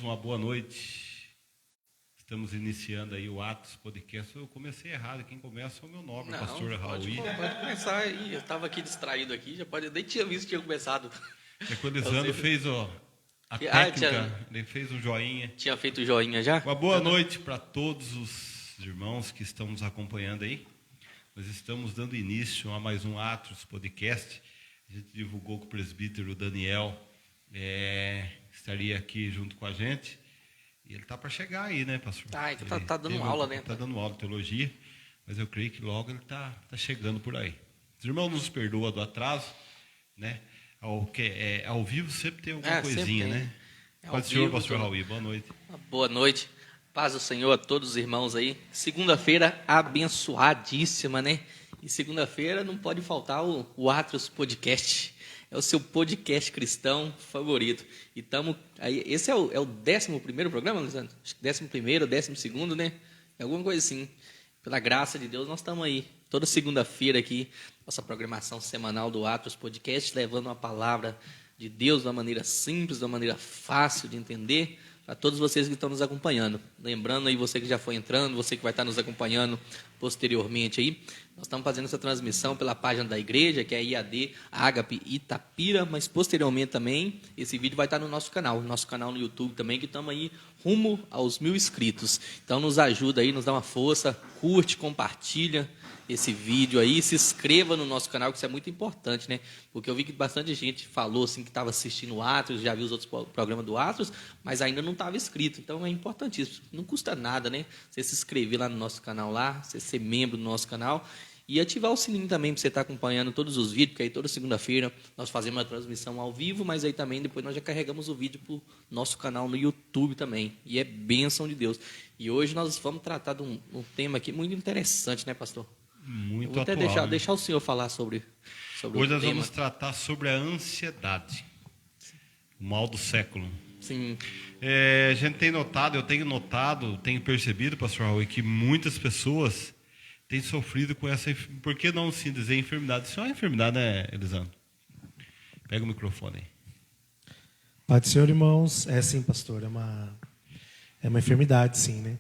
uma boa noite. Estamos iniciando aí o Atos Podcast. Eu comecei errado, quem começa é o meu nobre, pastor Raul. Pode começar aí, eu estava aqui distraído aqui, nem tinha visto que tinha começado. É que o Elisandro fez a técnica, ele fez um joinha. Tinha feito o joinha já? Uma boa noite para todos os irmãos que estão nos acompanhando aí. Nós estamos dando início a mais um Atos Podcast. A gente divulgou que o presbítero Daniel estaria aqui junto com a gente. E ele está para chegar aí, né, pastor? Então tá dando aula, né? Está dando aula de teologia, mas eu creio que logo ele está chegando por aí. Os irmãos nos perdoam do atraso, né? Ao vivo sempre tem alguma coisinha, né? Pode ser, pastor Raul, boa noite. Boa noite. Paz do Senhor a todos os irmãos aí. Segunda-feira abençoadíssima, né? E segunda-feira não pode faltar o Atos Podcast. É o seu podcast cristão favorito. E estamos aí. Esse é o 11º programa, Lisandro? Acho que 11º, 12º, né? Alguma coisa assim. Pela graça de Deus, nós estamos aí. Toda segunda-feira aqui, nossa programação semanal do Atos Podcast, levando uma palavra de Deus de uma maneira simples, de uma maneira fácil de entender, para todos vocês que estão nos acompanhando. Lembrando aí, você que já foi entrando, você que vai estar nos acompanhando posteriormente aí, nós estamos fazendo essa transmissão pela página da igreja, que é a IAD Ágape Itapira, mas posteriormente também, esse vídeo vai estar no nosso canal no YouTube também, que estamos aí rumo aos 1000 inscritos. Então nos ajuda aí, nos dá uma força, curte, compartilha esse vídeo aí, se inscreva no nosso canal, que isso é muito importante, né? Porque eu vi que bastante gente falou assim que estava assistindo o Atos, já viu os outros programas do Atos, mas ainda não estava inscrito. Então é importantíssimo. Não custa nada, né? Você se inscrever lá no nosso canal lá, você ser membro do nosso canal e ativar o sininho também para você estar acompanhando todos os vídeos, porque aí toda segunda-feira nós fazemos uma transmissão ao vivo, mas aí também depois nós já carregamos o vídeo para o nosso canal no YouTube também. E é bênção de Deus. E hoje nós vamos tratar de um tema aqui muito interessante, né, pastor? Muito vou até atual, deixar o senhor falar sobre hoje o nós tema. vamos tratar sobre a ansiedade, o mal do século. Sim. A gente tem notado, eu tenho notado, tenho percebido, pastor Raul, que muitas pessoas têm sofrido com essa, por que não se dizer enfermidade? Isso é uma enfermidade, né, Elisandro? Pega o microfone aí. Pai do Senhor, irmãos. Sim, pastor, é uma enfermidade, sim, né?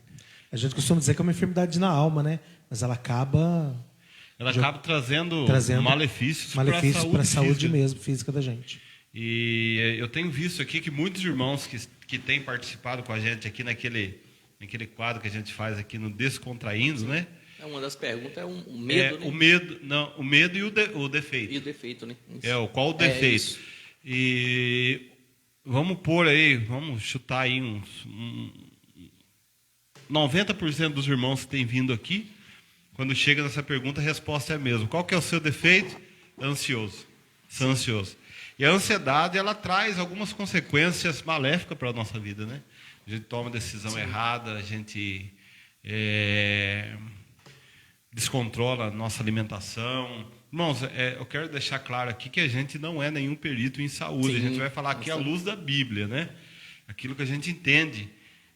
A gente costuma dizer que é uma enfermidade na alma, né? Mas ela acaba trazendo malefícios para a saúde mesmo, física da gente. E eu tenho visto aqui que muitos irmãos que têm participado com a gente aqui naquele quadro que a gente faz aqui no Descontraindo, né? Uma das perguntas é o medo, né? O medo e o defeito. E o defeito, né? Qual o defeito? E vamos pôr aí, vamos chutar aí 90% dos irmãos que têm vindo aqui, quando chega nessa pergunta, a resposta é a mesma. Qual que é o seu defeito? Ansioso. Sou ansioso. E a ansiedade, ela traz algumas consequências maléficas para a nossa vida, né? A gente toma decisão errada, a gente descontrola a nossa alimentação. Irmãos, eu quero deixar claro aqui que a gente não é nenhum perito em saúde. Sim, a gente vai falar aqui à luz da Bíblia, né? Aquilo que a gente entende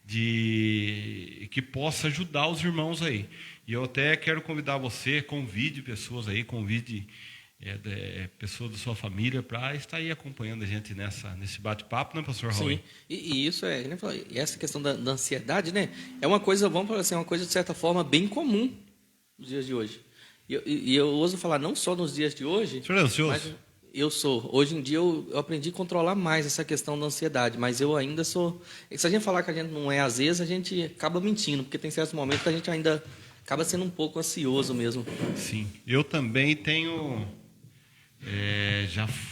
que possa ajudar os irmãos aí. E eu até quero convidar você, convide pessoas aí, pessoas da sua família para estar aí acompanhando a gente nesse bate-papo, né, pastor Raul? Sim, e isso essa questão da ansiedade, né? É uma coisa, vamos falar assim, uma coisa de certa forma bem comum nos dias de hoje. E eu ouso falar, não só nos dias de hoje. O senhor é ansioso? Mas eu sou. Hoje em dia eu aprendi a controlar mais essa questão da ansiedade, mas eu ainda sou. Se a gente falar que a gente não é, às vezes a gente acaba mentindo, porque tem certos momentos que a gente ainda acaba sendo um pouco ansioso mesmo. Sim, eu também tenho.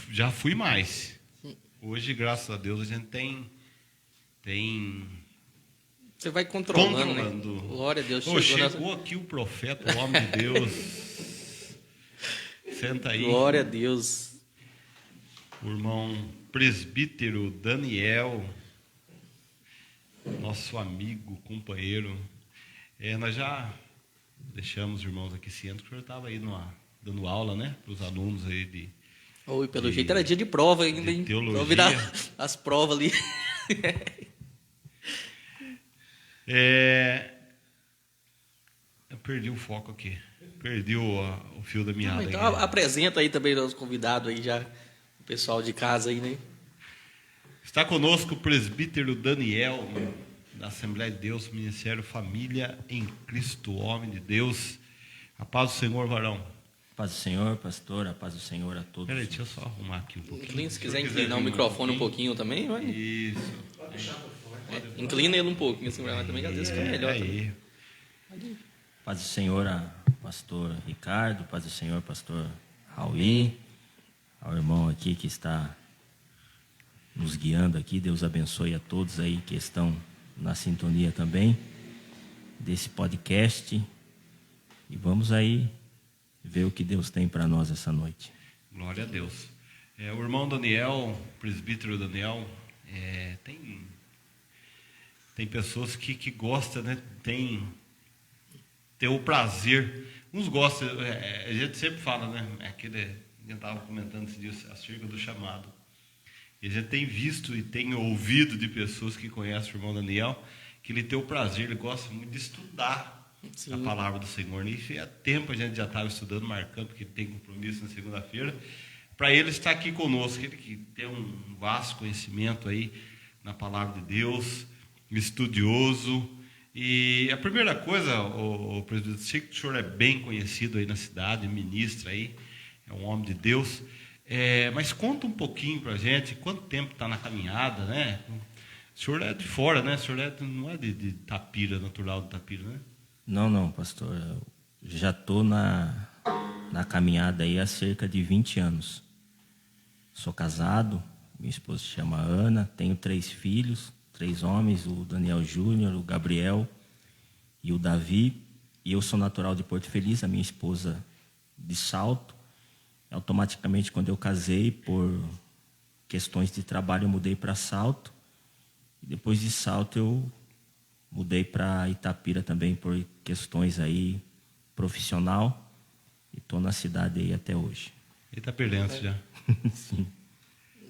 Já fui mais. Hoje, graças a Deus, a gente tem. Você vai controlando. Né? Glória a Deus. Chegou aqui o profeta, o homem de Deus. Senta aí. Glória a Deus. O irmão presbítero Daniel, nosso amigo, companheiro. Nós já deixamos os irmãos aqui cientes que o senhor estava aí dando aula, né? Para os alunos aí pelo jeito era dia de prova ainda, hein? Teologia. As provas ali. Eu perdi o foco aqui. Perdi o fio da meada. Então apresenta aí também os convidados aí já. O pessoal de casa aí, né? Está conosco o presbítero Daniel, da Assembleia de Deus, Ministério Família em Cristo, homem de Deus. A paz do Senhor, varão. Paz do Senhor, pastor, a paz do Senhor a todos. Peraí, deixa eu só arrumar aqui um pouquinho. Se quiser inclinar o microfone um pouquinho também, vai. Isso. Inclina ele um pouquinho, assim, mas também às vezes fica melhor. Aí. Paz do Senhor a pastor Ricardo, paz do Senhor, pastor Rauli, ao irmão aqui que está nos guiando aqui. Deus abençoe a todos aí que estão na sintonia também desse podcast. E vamos aí ver o que Deus tem para nós essa noite. Glória a Deus. O irmão Daniel, o presbítero Daniel, tem pessoas que gostam, né? Tem o prazer. Uns gostam, a gente sempre fala, né? A gente estava comentando esses dias acerca do chamado. E a gente tem visto e tem ouvido de pessoas que conhecem o irmão Daniel, que ele tem o prazer, ele gosta muito de estudar a palavra do Senhor. E há tempo a gente já estava estudando, marcando, porque ele tem compromisso na segunda-feira, para ele estar aqui conosco, ele que tem um vasto conhecimento aí na palavra de Deus, estudioso. E a primeira coisa, o presidente, sei que o senhor é bem conhecido aí na cidade, ministra aí, é um homem de Deus, mas conta um pouquinho para a gente, quanto tempo está na caminhada, né? O senhor é de fora, né? O senhor não é de Tapira, natural de Tapira, né? Não, pastor. Eu já estou na caminhada aí há cerca de 20 anos. Sou casado, minha esposa se chama Ana, tenho 3 filhos, 3 homens, o Daniel Júnior, o Gabriel e o Davi. E eu sou natural de Porto Feliz, a minha esposa de Salto. Automaticamente, quando eu casei, por questões de trabalho, eu mudei para Salto. E depois de Salto, eu mudei para Itapira também por questões aí profissional e estou na cidade aí até hoje. Itapirense já. Sim.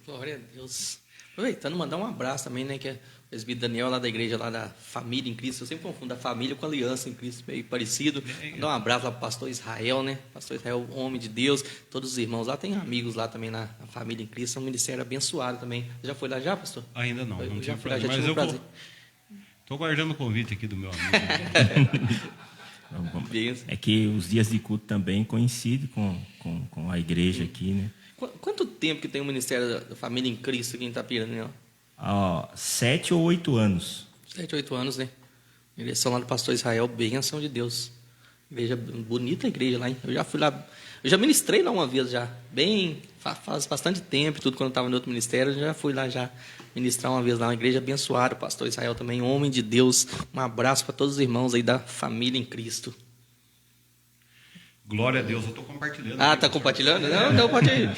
Glória a Deus. Aproveitando, mandar um abraço também, né? Que é o presbítero Daniel lá da igreja, lá da Família em Cristo. Eu sempre confundo a família com a aliança em Cristo, meio parecido. Mandar um abraço lá para o pastor Israel, né? Pastor Israel, homem de Deus. Todos os irmãos lá, tem amigos lá também na Família em Cristo. É um ministério abençoado também. Já foi lá já, pastor? Ainda não. Eu Não já tive fui lá, já prazer, tive mas o prazer. estou guardando o convite aqui do meu amigo. É que os dias de culto também coincidem com a igreja aqui, né? Quanto tempo que tem o Ministério da Família em Cristo aqui em Itapira, né? 7 ou 8 anos. 7, 8 anos, né? Direção lá do pastor Israel, bênção de Deus. Igreja, bonita igreja lá, hein? Eu já fui lá, eu já ministrei lá uma vez já, faz bastante tempo, tudo quando eu estava no outro ministério, eu já fui lá já ministrar uma vez lá, uma igreja abençoada, o pastor Israel também, homem de Deus. Um abraço para todos os irmãos aí da Família em Cristo. Glória a Deus, eu estou compartilhando. Tá compartilhando? Não, pode ir.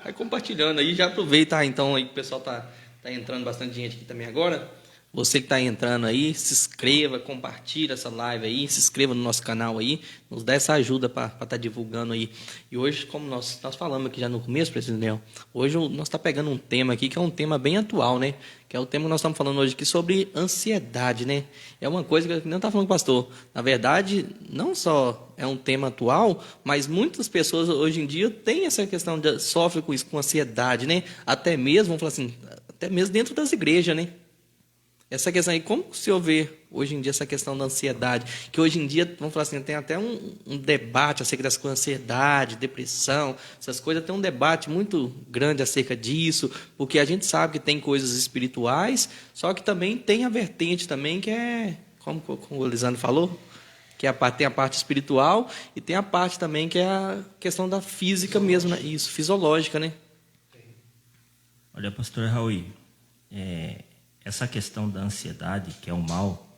Vai compartilhando aí, já aproveita então aí que o pessoal tá entrando bastante gente aqui também agora. Você que está entrando aí, se inscreva, compartilha essa live aí, se inscreva no nosso canal aí, nos dá essa ajuda para estar divulgando aí. E hoje, como nós falamos aqui já no começo, presidente Daniel, hoje nós estamos pegando um tema aqui que é um tema bem atual, né? Que é o tema que nós estamos falando hoje aqui sobre ansiedade, né? É uma coisa que eu não estava falando com o pastor. Na verdade, não só é um tema atual, mas muitas pessoas hoje em dia têm essa questão, sofrem com isso, com ansiedade, né? Até mesmo, vamos falar assim, até mesmo dentro das igrejas, né? Essa questão aí, como se vê hoje em dia essa questão da ansiedade? Que hoje em dia, vamos falar assim, tem até um debate acerca das coisas, ansiedade, depressão, essas coisas, tem um debate muito grande acerca disso, porque a gente sabe que tem coisas espirituais, só que também tem a vertente também que é, como o Lisandro falou, que tem a parte espiritual e tem a parte também que é a questão da física mesmo, né? Isso, fisiológica, né? Olha, pastor Raul, essa questão da ansiedade, que é o mal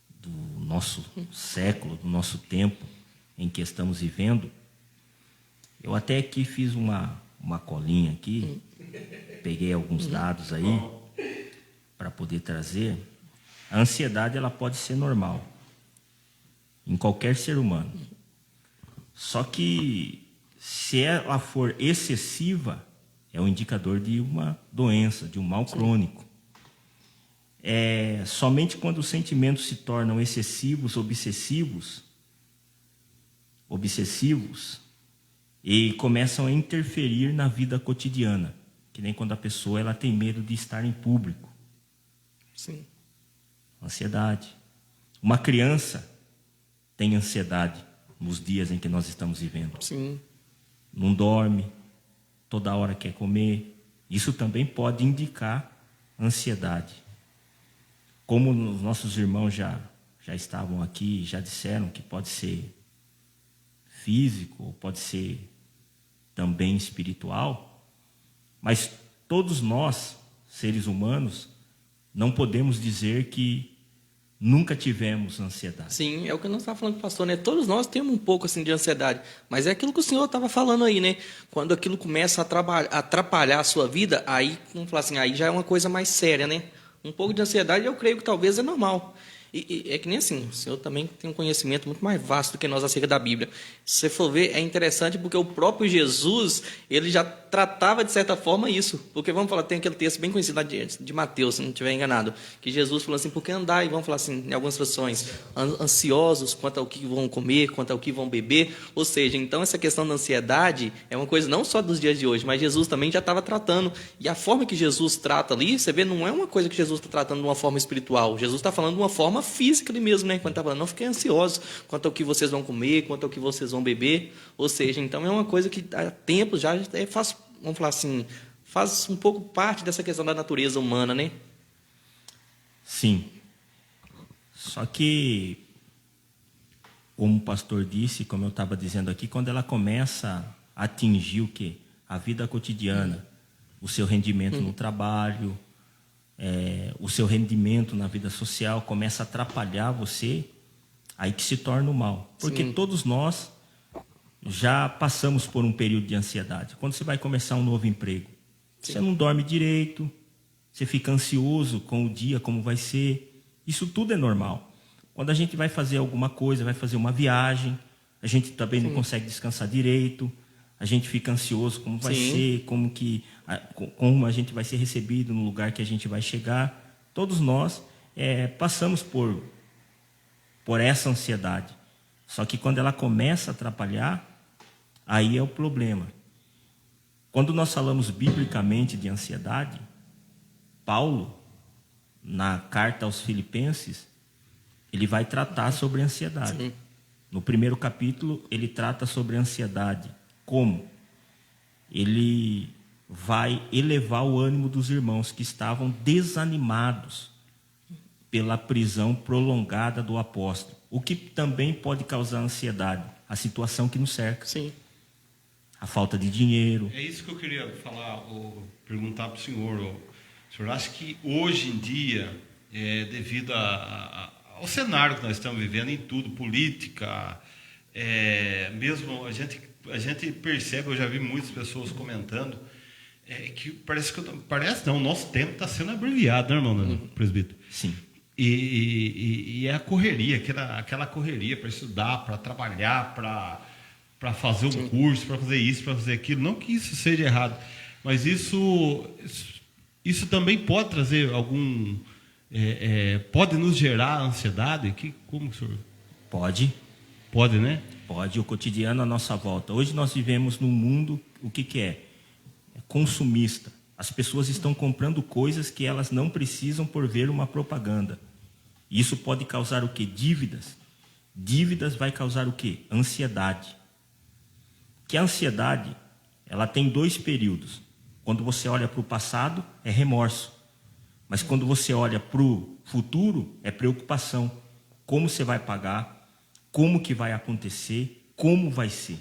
do nosso século, do nosso tempo em que estamos vivendo, eu até aqui fiz uma colinha aqui, peguei alguns dados aí para poder trazer. A ansiedade, ela pode ser normal em qualquer ser humano. Só que se ela for excessiva, é um indicador de uma doença, de um mal crônico. Somente quando os sentimentos se tornam excessivos, obsessivos, e começam a interferir na vida cotidiana. que nem quando a pessoa ela tem medo de estar em público. Sim. Ansiedade. Uma criança tem ansiedade nos dias em que nós estamos vivendo. Sim. Não dorme, toda hora quer comer. Isso também pode indicar ansiedade. Como os nossos irmãos já estavam aqui, já disseram que pode ser físico, ou pode ser também espiritual, mas todos nós, seres humanos, não podemos dizer que nunca tivemos ansiedade. Sim, é o que nós estávamos falando com o pastor, né? Todos nós temos um pouco assim de ansiedade, mas é aquilo que o senhor estava falando aí, né? Quando aquilo começa a atrapalhar a sua vida, aí, vamos falar assim, aí já é uma coisa mais séria, né? Um pouco de ansiedade, eu creio que talvez é normal. E é que nem assim, o senhor também tem um conhecimento muito mais vasto do que nós acerca da Bíblia. Se você for ver, é interessante porque o próprio Jesus, ele já tratava de certa forma isso. Porque, vamos falar, tem aquele texto bem conhecido lá de Mateus, se não estiver enganado, que Jesus falou assim, por que andar? E vamos falar assim, em algumas traduções, ansiosos quanto ao que vão comer, quanto ao que vão beber. Ou seja, então essa questão da ansiedade é uma coisa não só dos dias de hoje, mas Jesus também já estava tratando. E a forma que Jesus trata ali, você vê, não é uma coisa que Jesus está tratando de uma forma espiritual. Jesus está falando de uma forma física ali mesmo, né? Quando está falando, não fiquem ansiosos quanto ao que vocês vão comer, quanto ao que vocês vão beber. Ou seja, então é uma coisa que há tempos já faz, vamos falar assim, faz um pouco parte dessa questão da natureza humana, né? Sim. Só que, como o pastor disse, como eu estava dizendo aqui, quando ela começa a atingir o quê? A vida cotidiana, o seu rendimento no trabalho, o seu rendimento na vida social começa a atrapalhar você, aí que se torna o mal. Porque Sim. todos nós já passamos por um período de ansiedade. Quando você vai começar um novo emprego, Sim. você não dorme direito, você fica ansioso com o dia, como vai ser. Isso tudo é normal. Quando a gente vai fazer alguma coisa, vai fazer uma viagem, a gente também não consegue descansar direito, a gente fica ansioso como vai Sim. ser, como a gente vai ser recebido no lugar que a gente vai chegar. Todos nós passamos por essa ansiedade. Só que quando ela começa a atrapalhar, aí é o problema. Quando nós falamos biblicamente de ansiedade, Paulo, na carta aos Filipenses, ele vai tratar sobre ansiedade. Sim. No primeiro capítulo, ele trata sobre ansiedade. Como? Ele vai elevar o ânimo dos irmãos que estavam desanimados pela prisão prolongada do apóstolo. O que também pode causar ansiedade? A situação que nos cerca. Sim. A falta de dinheiro. É isso que eu queria falar, ou perguntar para o senhor. O senhor acha que hoje em dia, devido ao cenário que nós estamos vivendo em tudo, política, mesmo a gente percebe, eu já vi muitas pessoas comentando, que parece não, o nosso tempo está sendo abreviado, né, irmão presbítero? Sim. E é a correria, aquela correria para estudar, para trabalhar, para fazer um curso, para fazer isso, para fazer aquilo. Não que isso seja errado, mas isso também pode trazer algum... pode nos gerar ansiedade? Como que o senhor... Pode. Pode, né? Pode. O cotidiano à nossa volta. Hoje nós vivemos num mundo, o que é? É consumista. As pessoas estão comprando coisas que elas não precisam por ver uma propaganda. Isso pode causar o quê? Dívidas. Dívidas vai causar o quê? Ansiedade. Que a ansiedade, ela tem 2 períodos. Quando você olha para o passado, é remorso. Mas quando você olha para o futuro, é preocupação. Como você vai pagar? Como que vai acontecer? Como vai ser?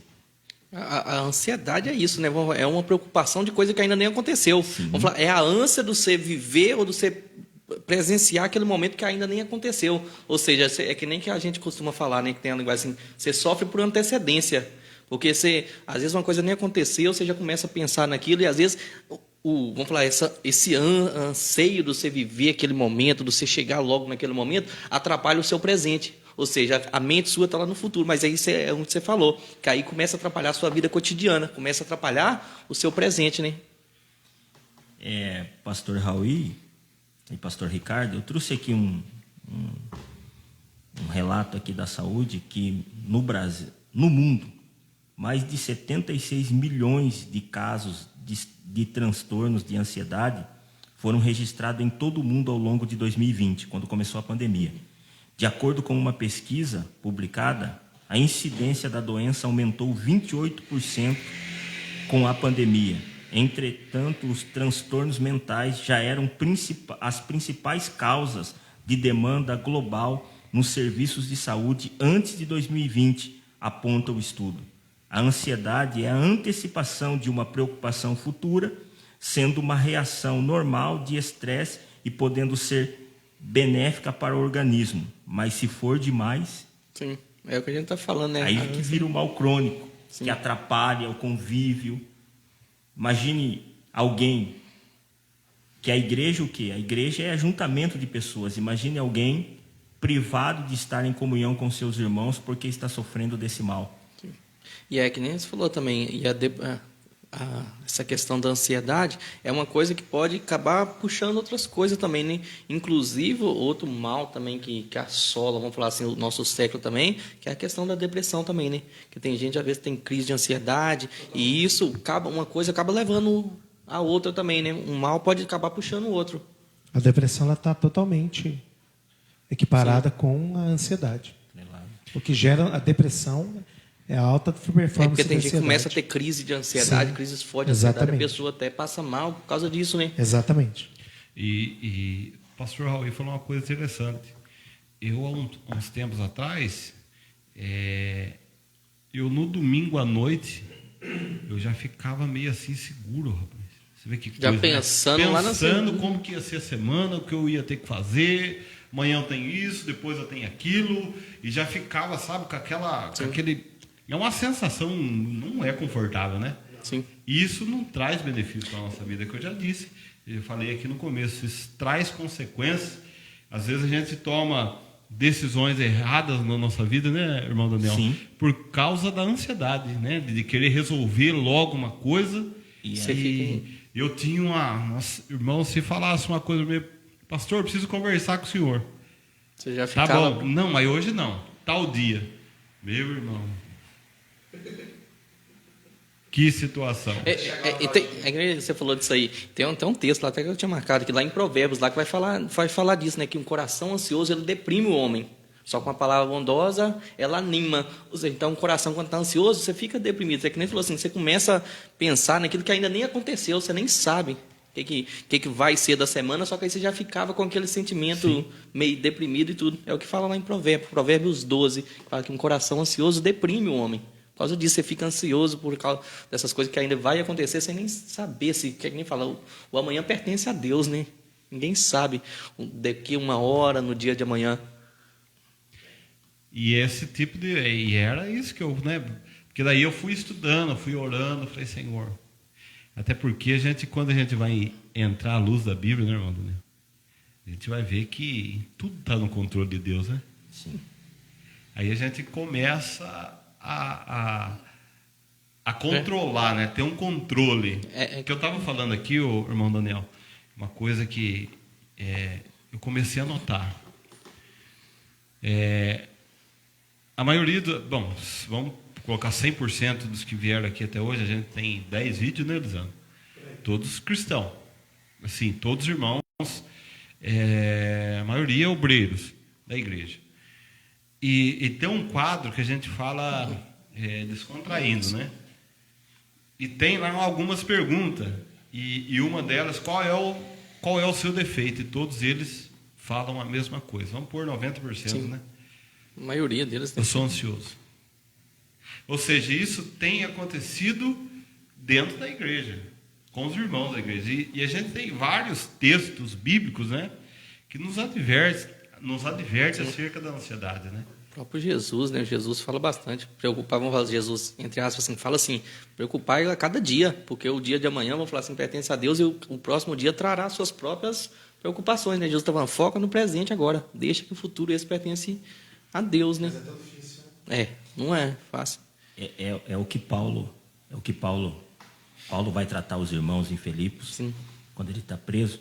A ansiedade é isso, né? É uma preocupação de coisa que ainda nem aconteceu. Vamos falar, é a ânsia do você viver ou do você presenciar aquele momento que ainda nem aconteceu. Ou seja, é que nem que a gente costuma falar, né? Que tem a linguagem assim, você sofre por antecedência. Porque às vezes uma coisa nem aconteceu, você já começa a pensar naquilo, e às vezes, vamos falar, esse anseio de você viver aquele momento, de você chegar logo naquele momento, atrapalha o seu presente. Ou seja, a mente sua está lá no futuro, mas aí é onde você falou, que aí começa a atrapalhar a sua vida cotidiana, começa a atrapalhar o seu presente, né? Pastor Raul e pastor Ricardo, eu trouxe aqui um relato aqui da saúde, que no Brasil, no mundo, mais de 76 milhões de casos de transtornos de ansiedade foram registrados em todo o mundo ao longo de 2020, quando começou a pandemia. De acordo com uma pesquisa publicada, a incidência da doença aumentou 28% com a pandemia. Entretanto, os transtornos mentais já eram as principais causas de demanda global nos serviços de saúde antes de 2020, aponta o estudo. A ansiedade é a antecipação de uma preocupação futura, sendo uma reação normal de estresse e podendo ser benéfica para o organismo. Mas se for demais... Sim, é o que a gente está falando, né? Aí que vira o mal crônico, sim, que atrapalha o convívio. Imagine alguém que a igreja, o quê? A igreja é ajuntamento de pessoas. Imagine alguém privado de estar em comunhão com seus irmãos porque está sofrendo desse mal. Sim. E é que nem você falou também, e essa questão da ansiedade é uma coisa que pode acabar puxando outras coisas também, né? Inclusive, outro mal também que assola, vamos falar assim, o nosso século também, que é a questão da depressão também, né? Que tem gente, às vezes, tem crise de ansiedade, e isso, uma coisa acaba levando a outra também, né? Um mal pode acabar puxando o outro. A depressão ela está totalmente equiparada, sim, com a ansiedade. O que gera a depressão é a alta performance. Porque tem gente que começa a ter crise de ansiedade, sim, crises fortes de ansiedade, a pessoa até passa mal por causa disso, né? Exatamente. E o pastor Raul falou uma coisa interessante. Eu, há uns tempos atrás, eu no domingo à noite, eu já ficava meio assim seguro, rapaz. Você vê que já coisa, pensando, né? Lá na Pensando como que ia ser a semana, o que eu ia ter que fazer. Amanhã eu tenho isso, depois eu tenho aquilo. E já ficava, sabe, com aquele... É uma sensação, não é confortável, né? Sim. E isso não traz benefício para a nossa vida, que eu já disse. Eu falei aqui no começo, isso traz consequências. Às vezes a gente toma decisões erradas na nossa vida, né, irmão Daniel? Sim. Por causa da ansiedade, né? De querer resolver logo uma coisa. E eu tinha nossa, irmão, se falasse uma coisa meio, pastor, eu preciso conversar com o senhor. Você já ficava... Tá bom, não, mas hoje não. Tal dia. Meu irmão. Que situação. Você falou disso aí. Tem um texto lá até que eu tinha marcado, que lá em Provérbios, lá que vai falar disso, né? Que um coração ansioso, ele deprime o homem. Só com a palavra bondosa, ela anima. Ou seja, então, o coração, quando está ansioso, você fica deprimido. É que nem falou assim, você começa a pensar naquilo que ainda nem aconteceu, você nem sabe o que vai ser da semana, só que aí você já ficava com aquele sentimento, sim, meio deprimido e tudo. É o que fala lá em Provérbios 12, que fala que um coração ansioso deprime o homem. Por causa disso, você fica ansioso por causa dessas coisas que ainda vai acontecer, sem nem saber se, que nem fala, o amanhã pertence a Deus, né? Ninguém sabe daqui uma hora, no dia de amanhã. E esse tipo de... E era isso que eu... né? Porque daí eu fui estudando, fui orando, falei, Senhor... Até porque quando a gente vai entrar à luz da Bíblia, né, irmão Daniel? A gente vai ver que tudo está no controle de Deus, né? Sim. Aí a gente começa a controlar, né? Ter um controle. Que eu estava falando aqui, irmão Daniel, uma coisa que eu comecei a notar. A maioria bom, vamos colocar 100% dos que vieram aqui até hoje, a gente tem 10 vídeos, né, Lisandro? Todos cristãos. Assim, todos irmãos, a maioria obreiros da igreja. E tem um quadro que a gente fala descontraindo, né? E tem lá algumas perguntas. E uma delas, qual é o seu defeito? E todos eles falam a mesma coisa. Vamos pôr 90%, sim, né? A maioria deles tem. Eu sou ansioso. Ou seja, isso tem acontecido dentro da igreja, com os irmãos da igreja. E a gente tem vários textos bíblicos, né, que nos adverte acerca da ansiedade, né? O próprio Jesus, né? Jesus fala bastante. Preocupar, vamos falar de Jesus, entre aspas, assim, fala assim, preocupar a cada dia, porque o dia de amanhã, vamos falar assim, pertence a Deus e o próximo dia trará suas próprias preocupações, né? Jesus está falando, foca no presente agora, deixa que o futuro esse pertence a Deus, né? Mas é tão difícil, né? Não é fácil. É o que Paulo vai tratar os irmãos em Filipos, sim, quando ele está preso.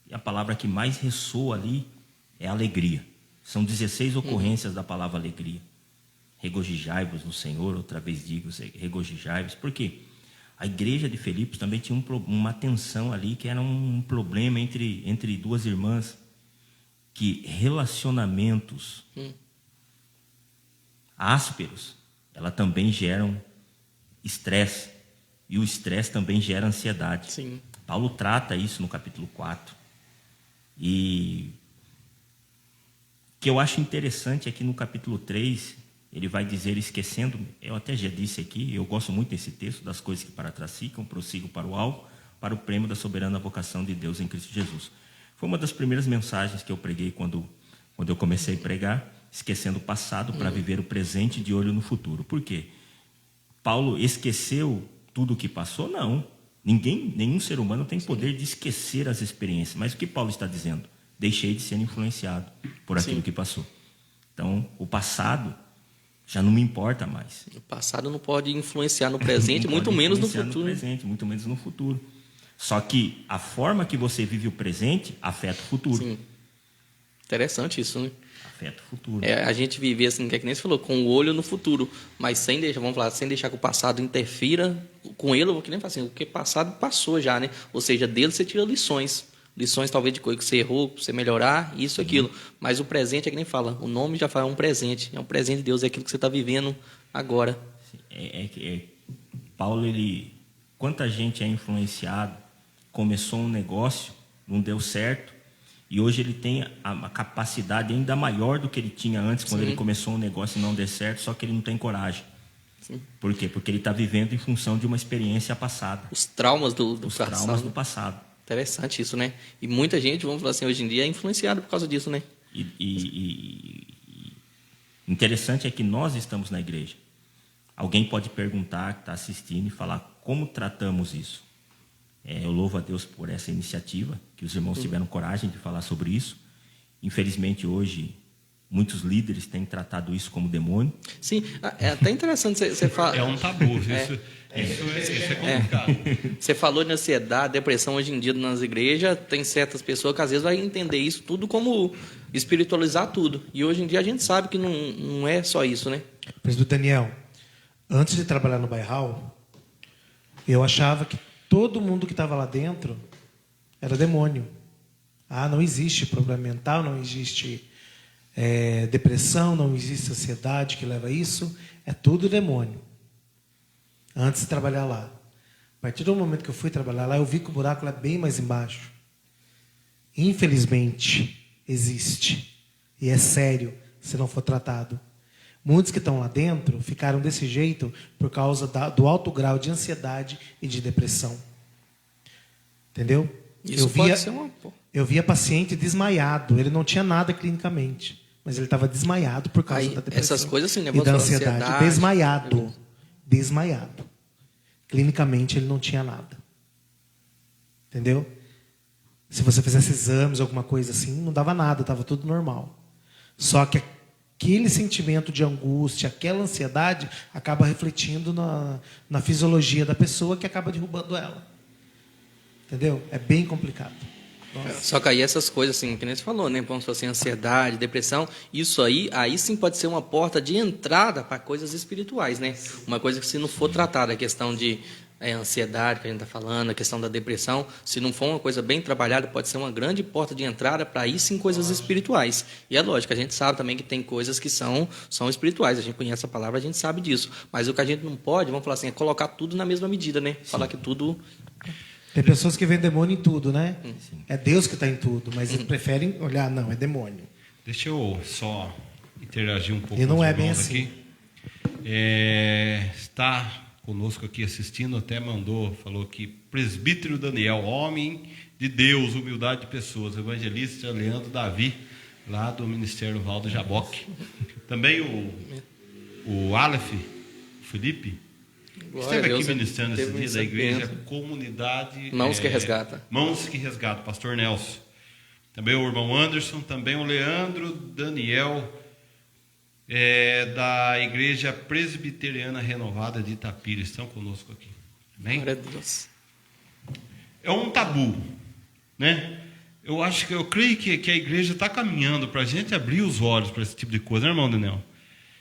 E a palavra que mais ressoa ali é alegria. São 16 ocorrências da palavra alegria. Regozijai-vos no Senhor, outra vez digo, regozijai-vos. Por quê? A igreja de Filipos também tinha uma tensão ali, que era um problema entre duas irmãs, que relacionamentos ásperos, ela também geram estresse, e o estresse também gera ansiedade. Sim. Paulo trata isso no capítulo 4. E o que eu acho interessante é que no capítulo 3, ele vai dizer, esquecendo, eu até já disse aqui, eu gosto muito desse texto, das coisas que para trás ficam, prossigo para o alvo, para o prêmio da soberana vocação de Deus em Cristo Jesus. Foi uma das primeiras mensagens que eu preguei quando eu comecei a pregar, esquecendo o passado para viver o presente de olho no futuro. Por quê? Paulo esqueceu tudo o que passou? Não. Nenhum ser humano tem poder de esquecer as experiências. Mas o que Paulo está dizendo? Deixei de ser influenciado por aquilo que passou. Então, o passado já não me importa mais. O passado não pode influenciar no presente, muito menos no futuro. No presente, muito menos no futuro. Só que a forma que você vive o presente afeta o futuro. Sim. Interessante isso, né? Afeta o futuro. A gente viver assim, que é que nem você falou, com o olho no futuro, mas sem deixar, vamos falar, sem deixar que o passado interfira com ele, que nem assim, o que passado passou já, né? Ou seja, dele você tira lições talvez de coisa que você errou, para você melhorar, isso, aquilo. Mas o presente é que nem fala, o nome já fala, é um presente de Deus, é aquilo que você está vivendo agora. Paulo, quanta gente é influenciado, começou um negócio, não deu certo, e hoje ele tem a capacidade ainda maior do que ele tinha antes, quando ele começou um negócio e não deu certo, só que ele não tem coragem. Sim. Por quê? Porque ele está vivendo em função de uma experiência passada. Os traumas do passado. Traumas do passado. Interessante isso, né? E muita gente, vamos falar assim, hoje em dia é influenciada por causa disso, né? Interessante é que nós estamos na igreja. Alguém pode perguntar, que está assistindo, e falar como tratamos isso. Eu louvo a Deus por essa iniciativa, que os irmãos tiveram coragem de falar sobre isso. Infelizmente, hoje, muitos líderes têm tratado isso como demônio. Sim, é até interessante você falar. É um tabu, isso é complicado. Você falou de ansiedade, depressão hoje em dia nas igrejas, tem certas pessoas que às vezes vai entender isso tudo como espiritualizar tudo. E hoje em dia a gente sabe que não é só isso, né? Presbítero Daniel, antes de trabalhar no Bairral, eu achava que todo mundo que estava lá dentro era demônio. Não existe problema mental, não existe depressão, não existe ansiedade que leva a isso. É tudo demônio. Antes de trabalhar lá. A partir do momento que eu fui trabalhar lá, eu vi que o buraco lá é bem mais embaixo. Infelizmente, existe. E é sério se não for tratado. Muitos que estão lá dentro ficaram desse jeito por causa do alto grau de ansiedade e de depressão. Entendeu? Isso pode ser uma... Eu via paciente desmaiado. Ele não tinha nada clinicamente, mas ele estava desmaiado por causa da depressão. Essas coisas assim, né? E da ansiedade. Desmaiado. Clinicamente ele não tinha nada. Entendeu? Se você fizesse exames, alguma coisa assim, não dava nada, estava tudo normal. Só que aquele sentimento de angústia, aquela ansiedade, acaba refletindo na fisiologia da pessoa, que acaba derrubando ela. Entendeu? É bem complicado. Nossa. Só que aí essas coisas, assim, que nem você falou, né? Como se fosse ansiedade, depressão, isso aí sim pode ser uma porta de entrada para coisas espirituais, né? Uma coisa que, se não for tratada, a questão de ansiedade que a gente está falando, a questão da depressão, se não for uma coisa bem trabalhada, pode ser uma grande porta de entrada para aí sim coisas espirituais. E é lógico, a gente sabe também que tem coisas que são espirituais, a gente conhece a palavra, a gente sabe disso. Mas o que a gente não pode, vamos falar assim, é colocar tudo na mesma medida, né? Falar que tudo... Tem pessoas que veem demônio em tudo, né? É Deus que está em tudo, mas eles preferem olhar, não, é demônio. Deixa eu só interagir um pouco e não com os é bem irmãos assim. Aqui. Está conosco aqui assistindo, até falou aqui, presbítero Daniel, homem de Deus, humildade de pessoas, evangelista Leandro Davi, lá do Ministério Valdo Jaboque. Também o Aleph, Felipe, esteve aqui ministrando esse dia da igreja, comunidade... Mãos que Resgata. Mãos que Resgata, pastor Nelson. Também o irmão Anderson, também o Leandro Daniel, da Igreja Presbiteriana Renovada de Itapira, estão conosco aqui. Amém? Glória a Deus. É um tabu, né? Eu creio que a igreja está caminhando para a gente abrir os olhos para esse tipo de coisa, né, irmão Daniel?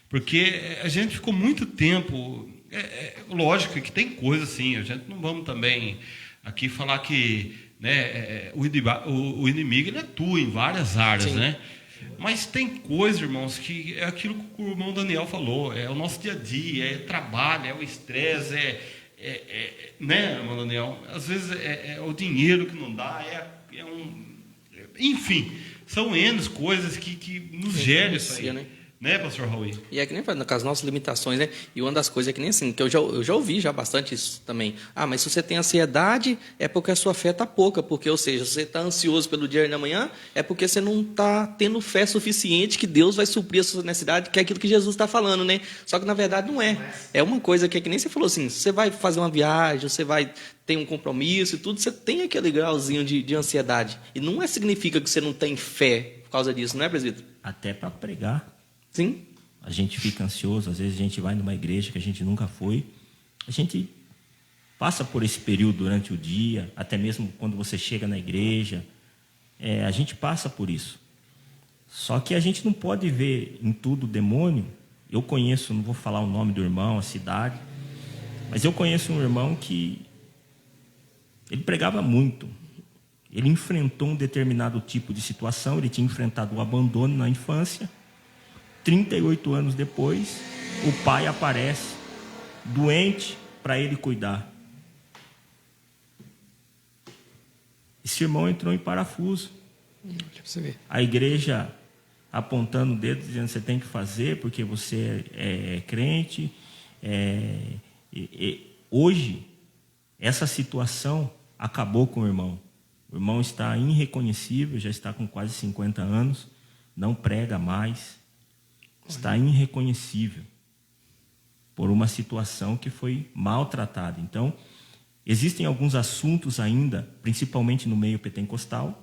Porque a gente ficou muito tempo lógico que tem coisa assim, a gente não vamos também aqui falar que, né, o inimigo ele atua em várias áreas, né? Mas tem coisa, irmãos, que é aquilo que o irmão Daniel falou, é o nosso dia a dia, é trabalho, é o estresse, né, irmão Daniel? Às vezes é o dinheiro que não dá, enfim, são N coisas que nos geram isso aí. Né, pastor Raul? E é que nem falando com as nossas limitações, né? E uma das coisas é que nem assim, que eu já ouvi já bastante isso também. Mas se você tem ansiedade, é porque a sua fé está pouca. Porque, ou seja, se você está ansioso pelo dia da manhã, é porque você não está tendo fé suficiente que Deus vai suprir a sua necessidade, que é aquilo que Jesus está falando, né? Só que, na verdade, não é. É uma coisa que é que nem você falou assim, você vai fazer uma viagem, você vai ter um compromisso e tudo, você tem aquele grauzinho de ansiedade. E não significa que você não tem fé por causa disso, não é, presbítero? Até para pregar. Sim. A gente fica ansioso, às vezes a gente vai numa igreja que a gente nunca foi. A gente passa por esse período durante o dia, até mesmo quando você chega na igreja. A gente passa por isso. Só que a gente não pode ver em tudo demônio. Eu conheço, não vou falar o nome do irmão, a cidade, mas eu conheço um irmão que ele pregava muito. Ele enfrentou um determinado tipo de situação, ele tinha enfrentado o abandono na infância. 38 anos depois, o pai aparece doente para ele cuidar. Esse irmão entrou em parafuso. A igreja apontando o dedo, dizendo: você tem que fazer porque você é crente. Hoje, essa situação acabou com o irmão. O irmão está irreconhecível, já está com quase 50 anos, não prega mais. Está irreconhecível por uma situação que foi maltratada. Então, existem alguns assuntos ainda, principalmente no meio pentecostal,